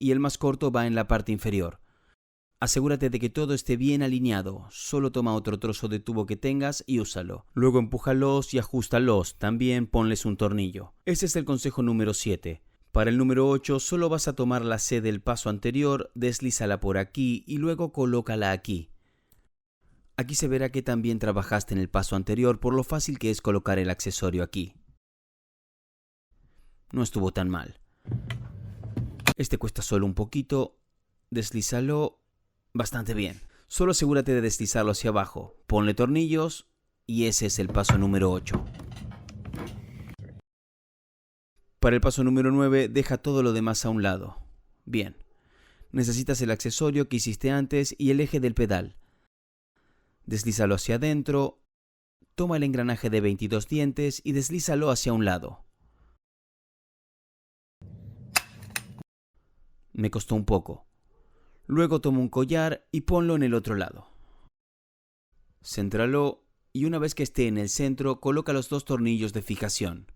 y el más corto va en la parte inferior. Asegúrate de que todo esté bien alineado. Solo toma otro trozo de tubo que tengas y úsalo. Luego empújalos y ajustalos. También ponles un tornillo. Ese es el consejo número 7. Para el número 8 solo vas a tomar la C del paso anterior, deslízala por aquí y luego colócala aquí. Aquí se verá que también trabajaste en el paso anterior por lo fácil que es colocar el accesorio aquí. No estuvo tan mal. Este cuesta solo un poquito. Deslízalo bastante bien. Solo asegúrate de deslizarlo hacia abajo. Ponle tornillos y ese es el paso número 8. Para el paso número 9, deja todo lo demás a un lado. Bien. Necesitas el accesorio que hiciste antes y el eje del pedal. Deslízalo hacia adentro. Toma el engranaje de 22 dientes y deslízalo hacia un lado. Me costó un poco. Luego toma un collar y ponlo en el otro lado. Céntralo y una vez que esté en el centro, coloca los 2 tornillos de fijación.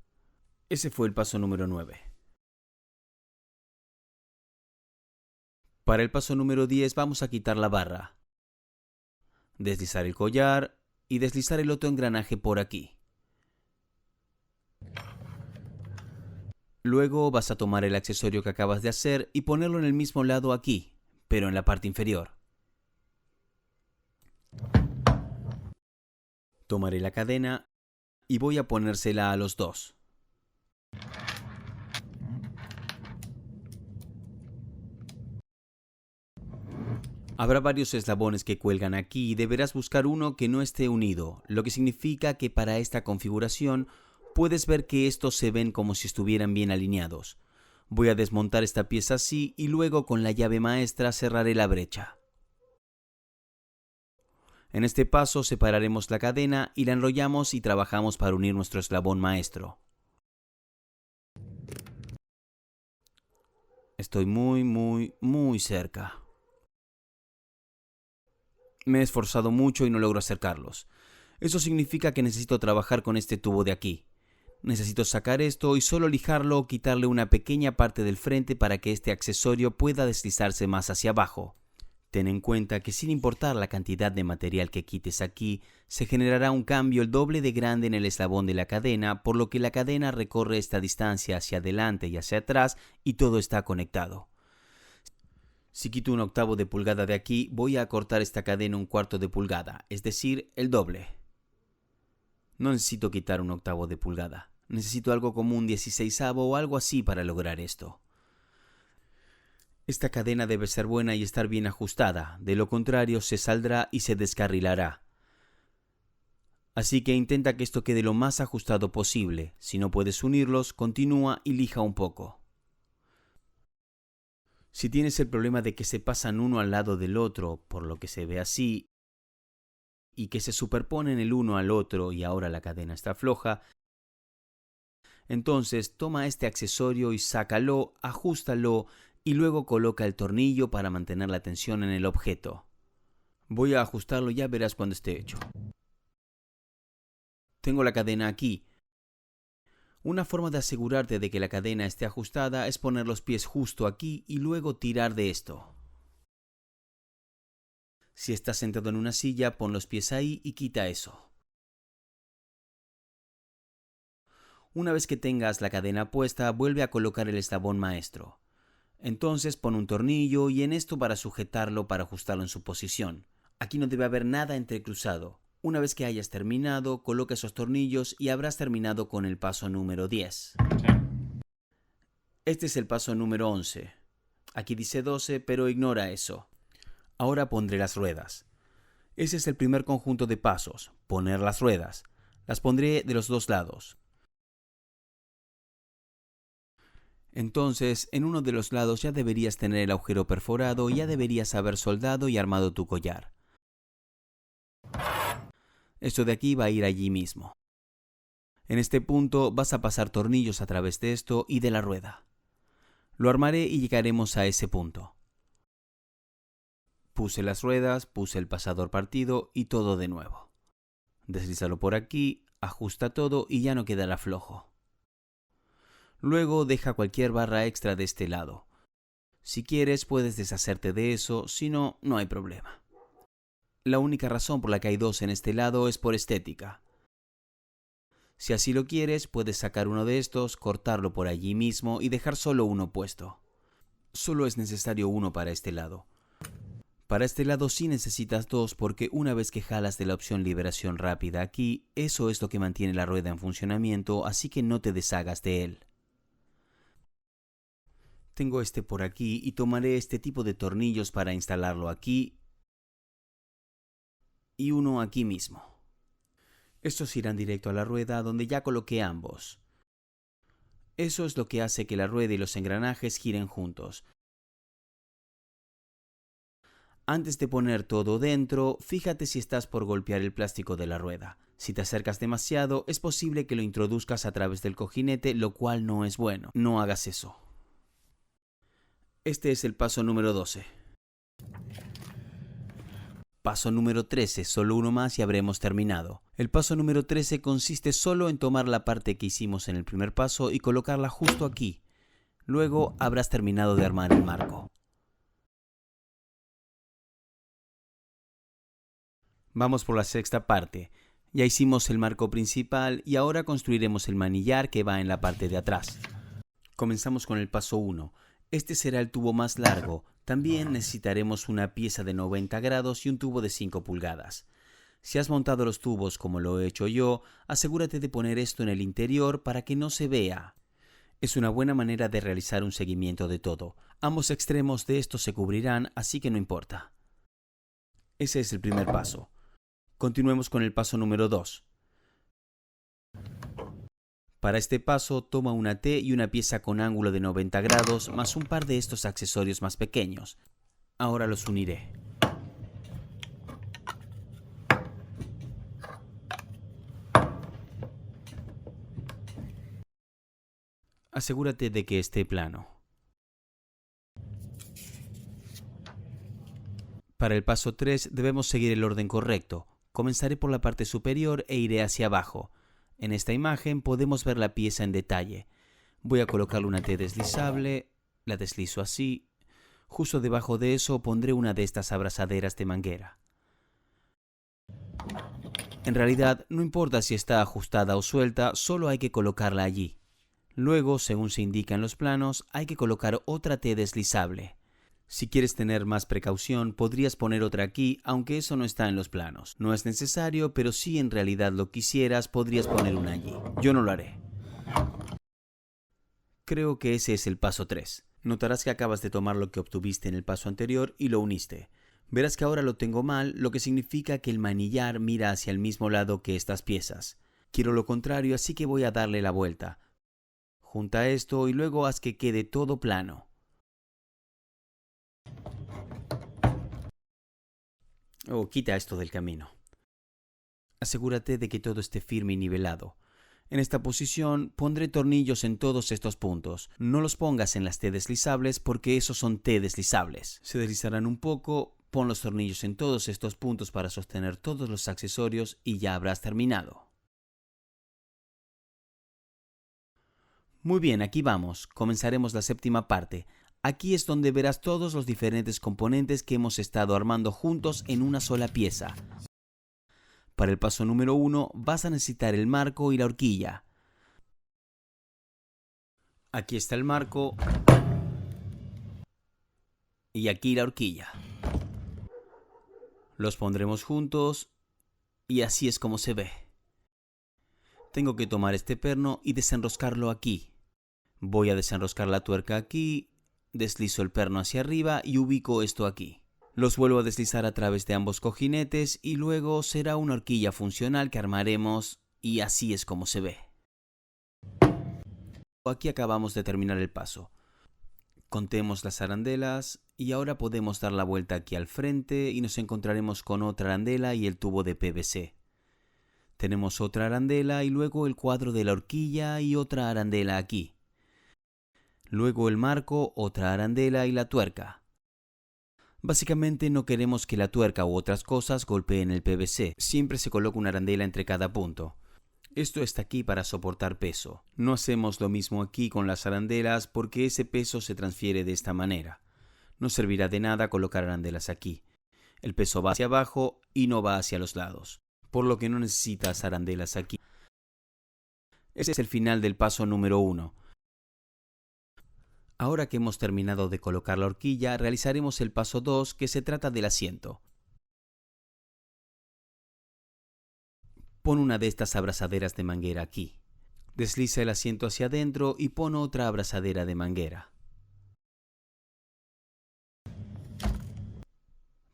Ese fue el paso número 9. Para el paso número 10 vamos a quitar la barra. Deslizar el collar y deslizar el otro engranaje por aquí. Luego vas a tomar el accesorio que acabas de hacer y ponerlo en el mismo lado aquí, pero en la parte inferior. Tomaré la cadena y voy a ponérsela a los 2. Habrá varios eslabones que cuelgan aquí y deberás buscar uno que no esté unido, lo que significa que para esta configuración puedes ver que estos se ven como si estuvieran bien alineados. Voy a desmontar esta pieza así y luego con la llave maestra cerraré la brecha. En este paso separaremos la cadena y la enrollamos y trabajamos para unir nuestro eslabón maestro. Estoy muy cerca. Me he esforzado mucho y no logro acercarlos. Eso significa que necesito trabajar con este tubo de aquí. Necesito sacar esto y solo lijarlo o quitarle una pequeña parte del frente para que este accesorio pueda deslizarse más hacia abajo. Ten en cuenta que sin importar la cantidad de material que quites aquí, se generará un cambio el doble de grande en el eslabón de la cadena, por lo que la cadena recorre esta distancia hacia adelante y hacia atrás y todo está conectado. Si quito 1/8 de pulgada de aquí, voy a acortar esta cadena 1/4 de pulgada, es decir, el doble. No necesito quitar 1/8 de pulgada. Necesito algo como un 16avo o algo así para lograr esto. Esta cadena debe ser buena y estar bien ajustada, de lo contrario se saldrá y se descarrilará. Así que intenta que esto quede lo más ajustado posible. Si no puedes unirlos, continúa y lija un poco. Si tienes el problema de que se pasan uno al lado del otro, por lo que se ve así, y que se superponen el uno al otro y ahora la cadena está floja, entonces toma este accesorio y sácalo, ajústalo y luego coloca el tornillo para mantener la tensión en el objeto. Voy a ajustarlo, ya verás cuando esté hecho. Tengo la cadena aquí. Una forma de asegurarte de que la cadena esté ajustada es poner los pies justo aquí y luego tirar de esto. Si estás sentado en una silla, pon los pies ahí y quita eso. Una vez que tengas la cadena puesta, vuelve a colocar el eslabón maestro. Entonces pon un tornillo y en esto para sujetarlo para ajustarlo en su posición. Aquí no debe haber nada entrecruzado. Una vez que hayas terminado, coloca esos tornillos y habrás terminado con el paso número 10. Este es el paso número 11. Aquí dice 12, pero ignora eso. Ahora pondré las ruedas. Ese es el primer conjunto de pasos, poner las ruedas. Las pondré de los dos lados. Entonces, en uno de los lados ya deberías tener el agujero perforado y ya deberías haber soldado y armado tu collar. Esto de aquí va a ir allí mismo. En este punto vas a pasar tornillos a través de esto y de la rueda. Lo armaré y llegaremos a ese punto. Puse las ruedas, puse el pasador partido y todo de nuevo. Deslízalo por aquí, ajusta todo y ya no quedará flojo. Luego deja cualquier barra extra de este lado. Si quieres puedes deshacerte de eso, si no, no hay problema. La única razón por la que hay dos en este lado es por estética. Si así lo quieres, puedes sacar uno de estos, cortarlo por allí mismo y dejar solo uno puesto. Solo es necesario uno para este lado. Para este lado sí necesitas dos porque una vez que jalas de la opción liberación rápida aquí, eso es lo que mantiene la rueda en funcionamiento, así que no te deshagas de él. Tengo este por aquí y tomaré este tipo de tornillos para instalarlo aquí y uno aquí mismo. Estos irán directo a la rueda donde ya coloqué ambos. Eso es lo que hace que la rueda y los engranajes giren juntos. Antes de poner todo dentro, fíjate si estás por golpear el plástico de la rueda. Si te acercas demasiado, es posible que lo introduzcas a través del cojinete, lo cual no es bueno. No hagas eso. Este es el paso número 12. Paso número 13, solo uno más y habremos terminado. El paso número 13 consiste solo en tomar la parte que hicimos en el primer paso y colocarla justo aquí. Luego habrás terminado de armar el marco. Vamos por la sexta parte. Ya hicimos el marco principal y ahora construiremos el manillar que va en la parte de atrás. Comenzamos con el paso 1. Este será el tubo más largo. También necesitaremos una pieza de 90 grados y un tubo de 5 pulgadas. Si has montado los tubos como lo he hecho yo, asegúrate de poner esto en el interior para que no se vea. Es una buena manera de realizar un seguimiento de todo. Ambos extremos de esto se cubrirán, así que no importa. Ese es el primer paso. Continuemos con el paso número 2. Para este paso, toma una T y una pieza con ángulo de 90 grados más un par de estos accesorios más pequeños. Ahora los uniré. Asegúrate de que esté plano. Para el paso 3 debemos seguir el orden correcto. Comenzaré por la parte superior e iré hacia abajo. En esta imagen podemos ver la pieza en detalle. Voy a colocarle una T deslizable, la deslizo así. Justo debajo de eso pondré una de estas abrazaderas de manguera. En realidad no importa si está ajustada o suelta, solo hay que colocarla allí. Luego, según se indica en los planos, hay que colocar otra T deslizable. Si quieres tener más precaución, podrías poner otra aquí, aunque eso no está en los planos. No es necesario, pero si en realidad lo quisieras, podrías poner una allí. Yo no lo haré. Creo que ese es el paso 3. Notarás que acabas de tomar lo que obtuviste en el paso anterior y lo uniste. Verás que ahora lo tengo mal, lo que significa que el manillar mira hacia el mismo lado que estas piezas. Quiero lo contrario, así que voy a darle la vuelta. Junta esto y luego haz que quede todo plano. Quita esto del camino. Asegúrate de que todo esté firme y nivelado. En esta posición pondré tornillos en todos estos puntos. No los pongas en las T deslizables porque esos son T deslizables. Se deslizarán un poco, pon los tornillos en todos estos puntos para sostener todos los accesorios y ya habrás terminado. Muy bien, aquí vamos. Comenzaremos la séptima parte. Aquí es donde verás todos los diferentes componentes que hemos estado armando juntos en una sola pieza. Para el paso número 1 vas a necesitar el marco y la horquilla. Aquí está el marco y aquí la horquilla. Los pondremos juntos y así es como se ve. Tengo que tomar este perno y desenroscarlo aquí. Voy a desenroscar la tuerca aquí, deslizo el perno hacia arriba y ubico esto aquí. Los vuelvo a deslizar a través de ambos cojinetes y luego será una horquilla funcional que armaremos y así es como se ve. Aquí acabamos de terminar el paso. Contemos las arandelas y ahora podemos dar la vuelta aquí al frente y nos encontraremos con otra arandela y el tubo de PVC. Tenemos otra arandela y luego el cuadro de la horquilla y otra arandela aquí. Luego el marco, otra arandela y la tuerca. Básicamente no queremos que la tuerca u otras cosas golpeen el PVC. Siempre se coloca una arandela entre cada punto. Esto está aquí para soportar peso. No hacemos lo mismo aquí con las arandelas porque ese peso se transfiere de esta manera. No servirá de nada colocar arandelas aquí. El peso va hacia abajo y no va hacia los lados, por lo que no necesitas arandelas aquí. Ese es el final del paso número 1. Ahora que hemos terminado de colocar la horquilla, realizaremos el paso 2, que se trata del asiento. Pon una de estas abrazaderas de manguera aquí. Desliza el asiento hacia adentro y pon otra abrazadera de manguera.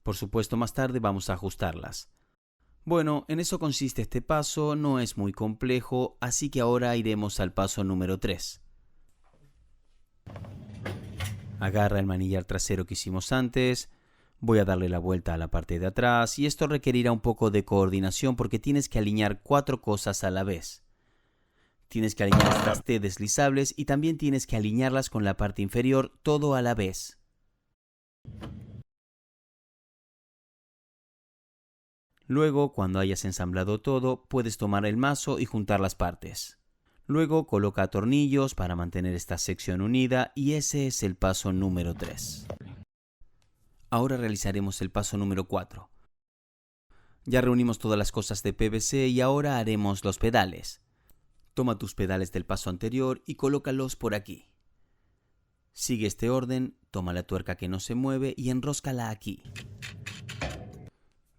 Por supuesto, más tarde vamos a ajustarlas. Bueno, en eso consiste este paso, no es muy complejo, así que ahora iremos al paso número 3. Agarra el manillar trasero que hicimos antes, voy a darle la vuelta a la parte de atrás y esto requerirá un poco de coordinación porque tienes que alinear 4 cosas a la vez. Tienes que alinear estas T deslizables y también tienes que alinearlas con la parte inferior, todo a la vez. Luego, cuando hayas ensamblado todo, puedes tomar el mazo y juntar las partes. Luego coloca tornillos para mantener esta sección unida y ese es el paso número 3. Ahora realizaremos el paso número 4. Ya reunimos todas las cosas de PVC y ahora haremos los pedales. Toma tus pedales del paso anterior y colócalos por aquí. Sigue este orden, toma la tuerca que no se mueve y enróscala aquí.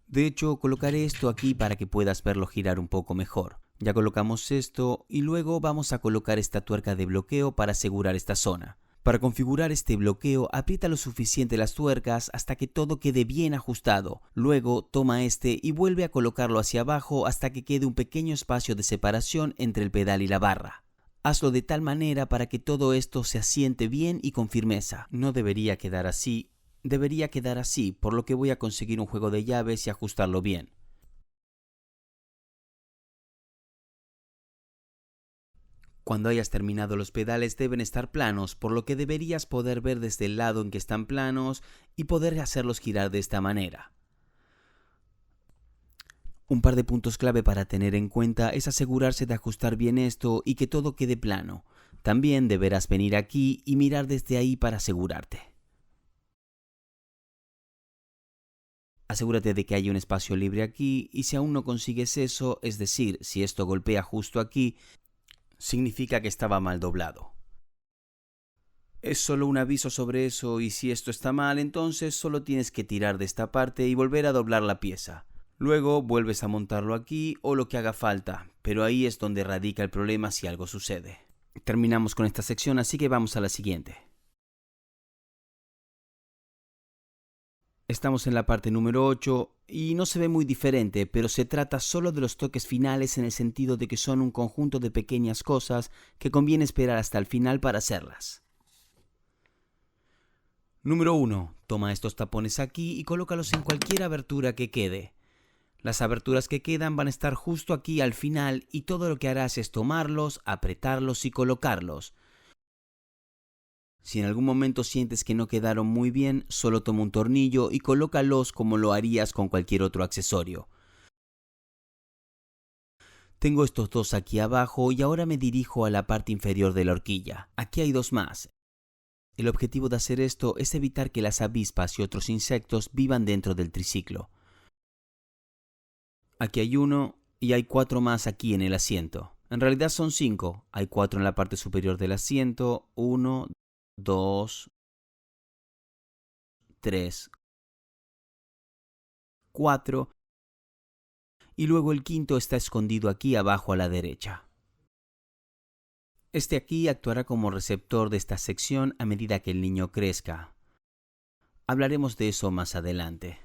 De hecho, colocaré esto aquí para que puedas verlo girar un poco mejor. Ya colocamos esto y luego vamos a colocar esta tuerca de bloqueo para asegurar esta zona. Para configurar este bloqueo, aprieta lo suficiente las tuercas hasta que todo quede bien ajustado. Luego toma este y vuelve a colocarlo hacia abajo hasta que quede un pequeño espacio de separación entre el pedal y la barra. Hazlo de tal manera para que todo esto se asiente bien y con firmeza. No debería quedar así, debería quedar así, por lo que voy a conseguir un juego de llaves y ajustarlo bien. Cuando hayas terminado los pedales deben estar planos, por lo que deberías poder ver desde el lado en que están planos y poder hacerlos girar de esta manera. Un par de puntos clave para tener en cuenta es asegurarse de ajustar bien esto y que todo quede plano. También deberás venir aquí y mirar desde ahí para asegurarte. Asegúrate de que haya un espacio libre aquí y si aún no consigues eso, es decir, si esto golpea justo aquí, significa que estaba mal doblado. Es solo un aviso sobre eso y si esto está mal, entonces solo tienes que tirar de esta parte y volver a doblar la pieza. Luego vuelves a montarlo aquí o lo que haga falta, pero ahí es donde radica el problema si algo sucede. Terminamos con esta sección, así que vamos a la siguiente. Estamos en la parte número 8 y no se ve muy diferente, pero se trata solo de los toques finales en el sentido de que son un conjunto de pequeñas cosas que conviene esperar hasta el final para hacerlas. Número 1. Toma estos tapones aquí y colócalos en cualquier abertura que quede. Las aberturas que quedan van a estar justo aquí al final y todo lo que harás es tomarlos, apretarlos y colocarlos. Si en algún momento sientes que no quedaron muy bien, solo toma un tornillo y colócalos como lo harías con cualquier otro accesorio. Tengo estos dos aquí abajo y ahora me dirijo a la parte inferior de la horquilla. Aquí hay dos más. El objetivo de hacer esto es evitar que las avispas y otros insectos vivan dentro del triciclo. Aquí hay uno y hay 4 más aquí en el asiento. En realidad son 5. Hay 4 en la parte superior del asiento. 1, 2, 3, 4. Y luego el quinto está escondido aquí abajo a la derecha. Este aquí actuará como receptor de esta sección a medida que el niño crezca. Hablaremos de eso más adelante.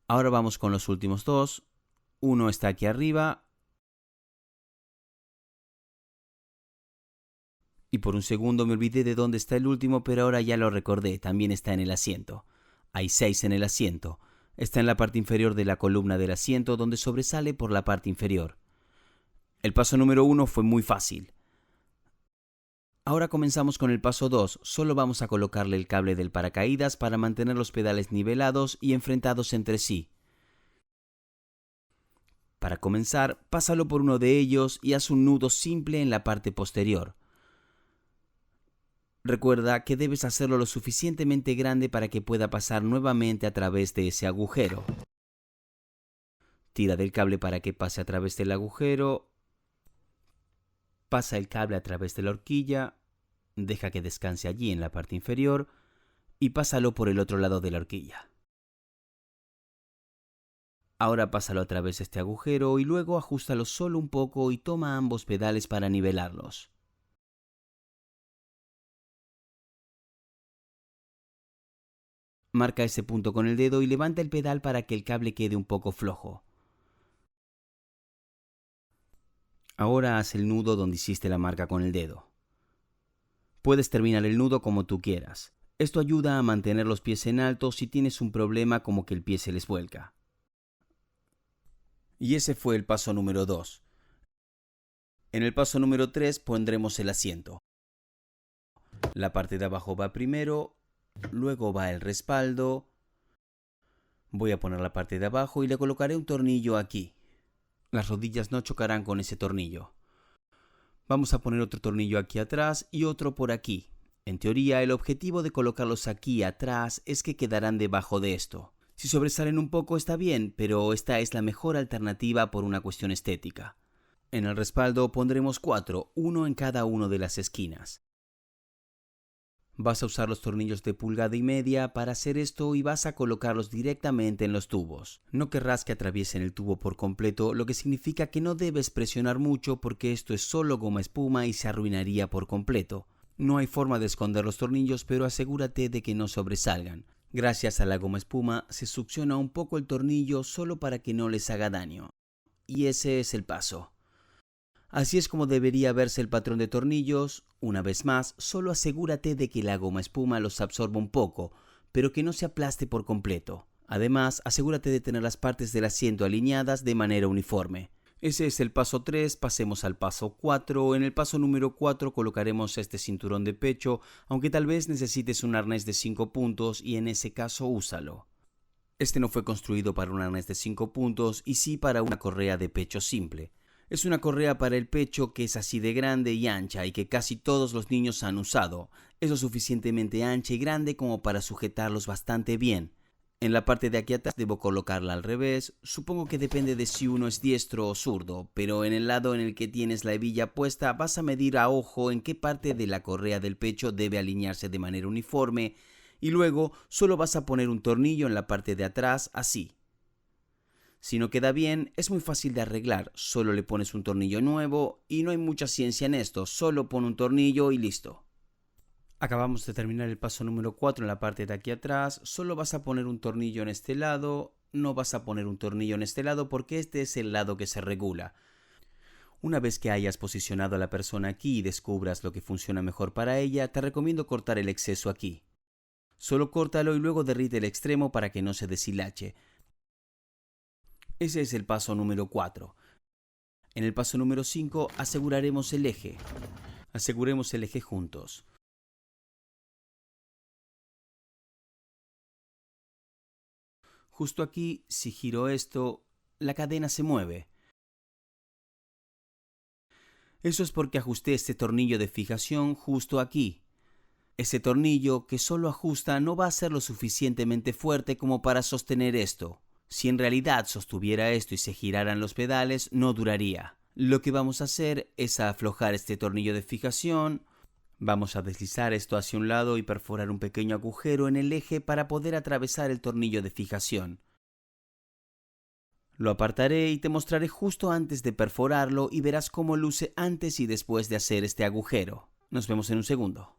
Ahora vamos con los últimos dos. Uno está aquí arriba. Y por un segundo me olvidé de dónde está el último, pero ahora ya lo recordé, también está en el asiento. Hay 6 en el asiento. Está en la parte inferior de la columna del asiento donde sobresale por la parte inferior. El paso número 1 fue muy fácil. Ahora comenzamos con el paso 2. Solo vamos a colocarle el cable del paracaídas para mantener los pedales nivelados y enfrentados entre sí. Para comenzar, pásalo por uno de ellos y haz un nudo simple en la parte posterior. Recuerda que debes hacerlo lo suficientemente grande para que pueda pasar nuevamente a través de ese agujero. Tira del cable para que pase a través del agujero. Pasa el cable a través de la horquilla. Deja que descanse allí en la parte inferior. Y pásalo por el otro lado de la horquilla. Ahora pásalo a través de este agujero y luego ajústalo solo un poco y toma ambos pedales para nivelarlos. Marca ese punto con el dedo y levanta el pedal para que el cable quede un poco flojo. Ahora haz el nudo donde hiciste la marca con el dedo. Puedes terminar el nudo como tú quieras. Esto ayuda a mantener los pies en alto si tienes un problema como que el pie se les vuelca. Y ese fue el paso número 2. En el paso número 3 pondremos el asiento. La parte de abajo va primero, luego va el respaldo. Voy a poner la parte de abajo y le colocaré un tornillo aquí. Las rodillas no chocarán con ese tornillo. Vamos a poner otro tornillo aquí atrás y otro por aquí. En teoría, el objetivo de colocarlos aquí atrás es que quedarán debajo de esto. Si sobresalen un poco está bien, pero esta es la mejor alternativa por una cuestión estética. En el respaldo pondremos 4, uno en cada una de las esquinas. Vas a usar los tornillos de 1,5 pulgadas para hacer esto y vas a colocarlos directamente en los tubos. No querrás que atraviesen el tubo por completo, lo que significa que no debes presionar mucho porque esto es solo goma espuma y se arruinaría por completo. No hay forma de esconder los tornillos, pero asegúrate de que no sobresalgan. Gracias a la goma espuma se succiona un poco el tornillo solo para que no les haga daño. Y ese es el paso. Así es como debería verse el patrón de tornillos. Una vez más, solo asegúrate de que la goma espuma los absorba un poco, pero que no se aplaste por completo. Además, asegúrate de tener las partes del asiento alineadas de manera uniforme. Ese es el paso 3, pasemos al paso 4. En el paso número 4 colocaremos este cinturón de pecho, aunque tal vez necesites un arnés de 5 puntos y en ese caso úsalo. Este no fue construido para un arnés de 5 puntos y sí para una correa de pecho simple. Es una correa para el pecho que es así de grande y ancha y que casi todos los niños han usado. Es lo suficientemente ancha y grande como para sujetarlos bastante bien. En la parte de aquí atrás debo colocarla al revés. Supongo que depende de si uno es diestro o zurdo, pero en el lado en el que tienes la hebilla puesta vas a medir a ojo en qué parte de la correa del pecho debe alinearse de manera uniforme y luego solo vas a poner un tornillo en la parte de atrás así. Si no queda bien, es muy fácil de arreglar, solo le pones un tornillo nuevo y no hay mucha ciencia en esto, solo pon un tornillo y listo. Acabamos de terminar el paso número 4 en la parte de aquí atrás, solo vas a poner un tornillo en este lado, no vas a poner un tornillo en este lado porque este es el lado que se regula. Una vez que hayas posicionado a la persona aquí y descubras lo que funciona mejor para ella, te recomiendo cortar el exceso aquí. Solo córtalo y luego derrite el extremo para que no se deshilache. Ese es el paso número 4. En el paso número 5 aseguraremos el eje. Aseguremos el eje juntos. Justo aquí, si giro esto, la cadena se mueve. Eso es porque ajusté este tornillo de fijación justo aquí. Ese tornillo que solo ajusta no va a ser lo suficientemente fuerte como para sostener esto. Si en realidad sostuviera esto y se giraran los pedales, no duraría. Lo que vamos a hacer es aflojar este tornillo de fijación. Vamos a deslizar esto hacia un lado y perforar un pequeño agujero en el eje para poder atravesar el tornillo de fijación. Lo apartaré y te mostraré justo antes de perforarlo y verás cómo luce antes y después de hacer este agujero. Nos vemos en un segundo.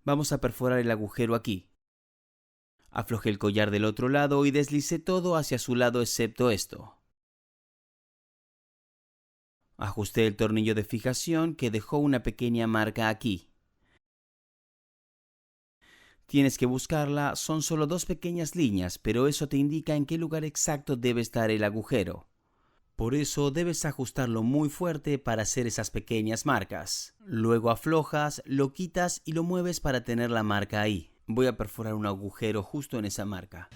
Vamos a perforar el agujero aquí. Aflojé el collar del otro lado y deslicé todo hacia su lado excepto esto. Ajusté el tornillo de fijación que dejó una pequeña marca aquí. Tienes que buscarla, son solo 2 pequeñas líneas, pero eso te indica en qué lugar exacto debe estar el agujero. Por eso debes ajustarlo muy fuerte para hacer esas pequeñas marcas. Luego aflojas, lo quitas y lo mueves para tener la marca ahí. Voy a perforar un agujero justo en esa marca.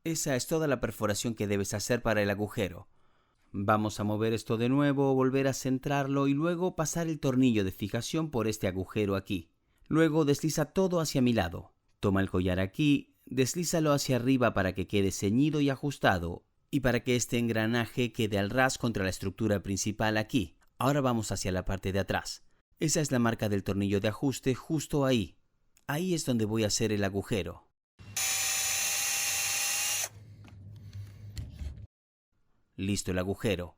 Esa es toda la perforación que debes hacer para el agujero. Vamos a mover esto de nuevo, volver a centrarlo y luego pasar el tornillo de fijación por este agujero aquí. Luego desliza todo hacia mi lado. Toma el collar aquí, deslízalo hacia arriba para que quede ceñido y ajustado y para que este engranaje quede al ras contra la estructura principal aquí. Ahora vamos hacia la parte de atrás. Esa es la marca del tornillo de ajuste justo ahí. Ahí es donde voy a hacer el agujero. Listo el agujero.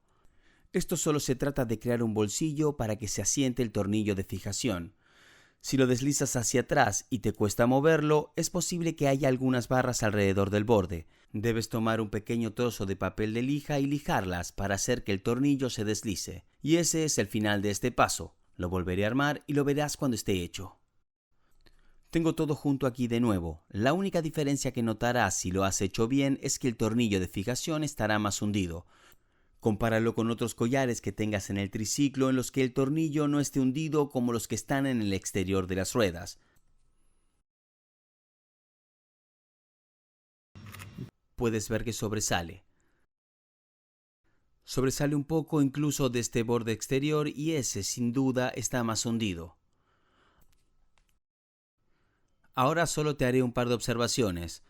Esto solo se trata de crear un bolsillo para que se asiente el tornillo de fijación. Si lo deslizas hacia atrás y te cuesta moverlo, es posible que haya algunas barras alrededor del borde. Debes tomar un pequeño trozo de papel de lija y lijarlas para hacer que el tornillo se deslice. Y ese es el final de este paso. Lo volveré a armar y lo verás cuando esté hecho. Tengo todo junto aquí de nuevo. La única diferencia que notarás si lo has hecho bien es que el tornillo de fijación estará más hundido. Compáralo con otros collares que tengas en el triciclo en los que el tornillo no esté hundido como los que están en el exterior de las ruedas. Puedes ver que sobresale. Sobresale un poco incluso de este borde exterior y ese sin duda está más hundido. Ahora solo te haré un par de observaciones.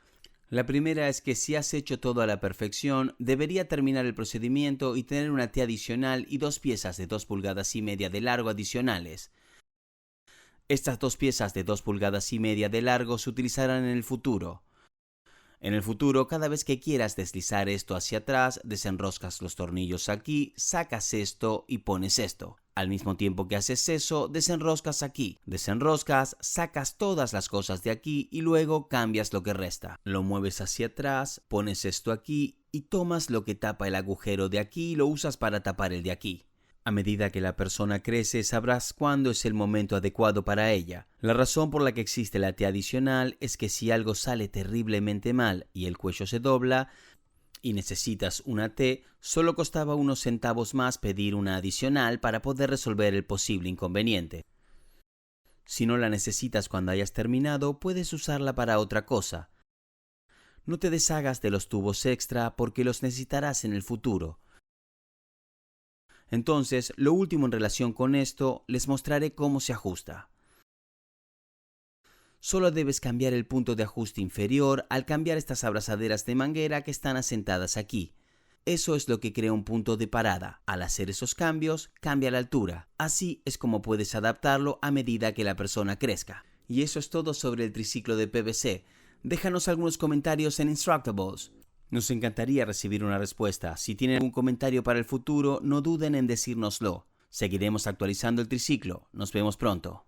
La primera es que si has hecho todo a la perfección, debería terminar el procedimiento y tener una T adicional y 2 piezas de 2,5 pulgadas de largo adicionales. Estas 2 piezas de 2,5 pulgadas de largo se utilizarán en el futuro. En el futuro, cada vez que quieras deslizar esto hacia atrás, desenroscas los tornillos aquí, sacas esto y pones esto. Al mismo tiempo que haces eso, desenroscas aquí. Desenroscas, sacas todas las cosas de aquí y luego cambias lo que resta. Lo mueves hacia atrás, pones esto aquí y tomas lo que tapa el agujero de aquí y lo usas para tapar el de aquí. A medida que la persona crece, sabrás cuándo es el momento adecuado para ella. La razón por la que existe la T adicional es que si algo sale terriblemente mal y el cuello se dobla y necesitas una T, solo costaba unos centavos más pedir una adicional para poder resolver el posible inconveniente. Si no la necesitas cuando hayas terminado, puedes usarla para otra cosa. No te deshagas de los tubos extra porque los necesitarás en el futuro. Entonces, lo último en relación con esto, les mostraré cómo se ajusta. Solo debes cambiar el punto de ajuste inferior al cambiar estas abrazaderas de manguera que están asentadas aquí. Eso es lo que crea un punto de parada. Al hacer esos cambios, cambia la altura. Así es como puedes adaptarlo a medida que la persona crezca. Y eso es todo sobre el triciclo de PVC. Déjanos algunos comentarios en Instructables. Nos encantaría recibir una respuesta. Si tienen algún comentario para el futuro, no duden en decírnoslo. Seguiremos actualizando el triciclo. Nos vemos pronto.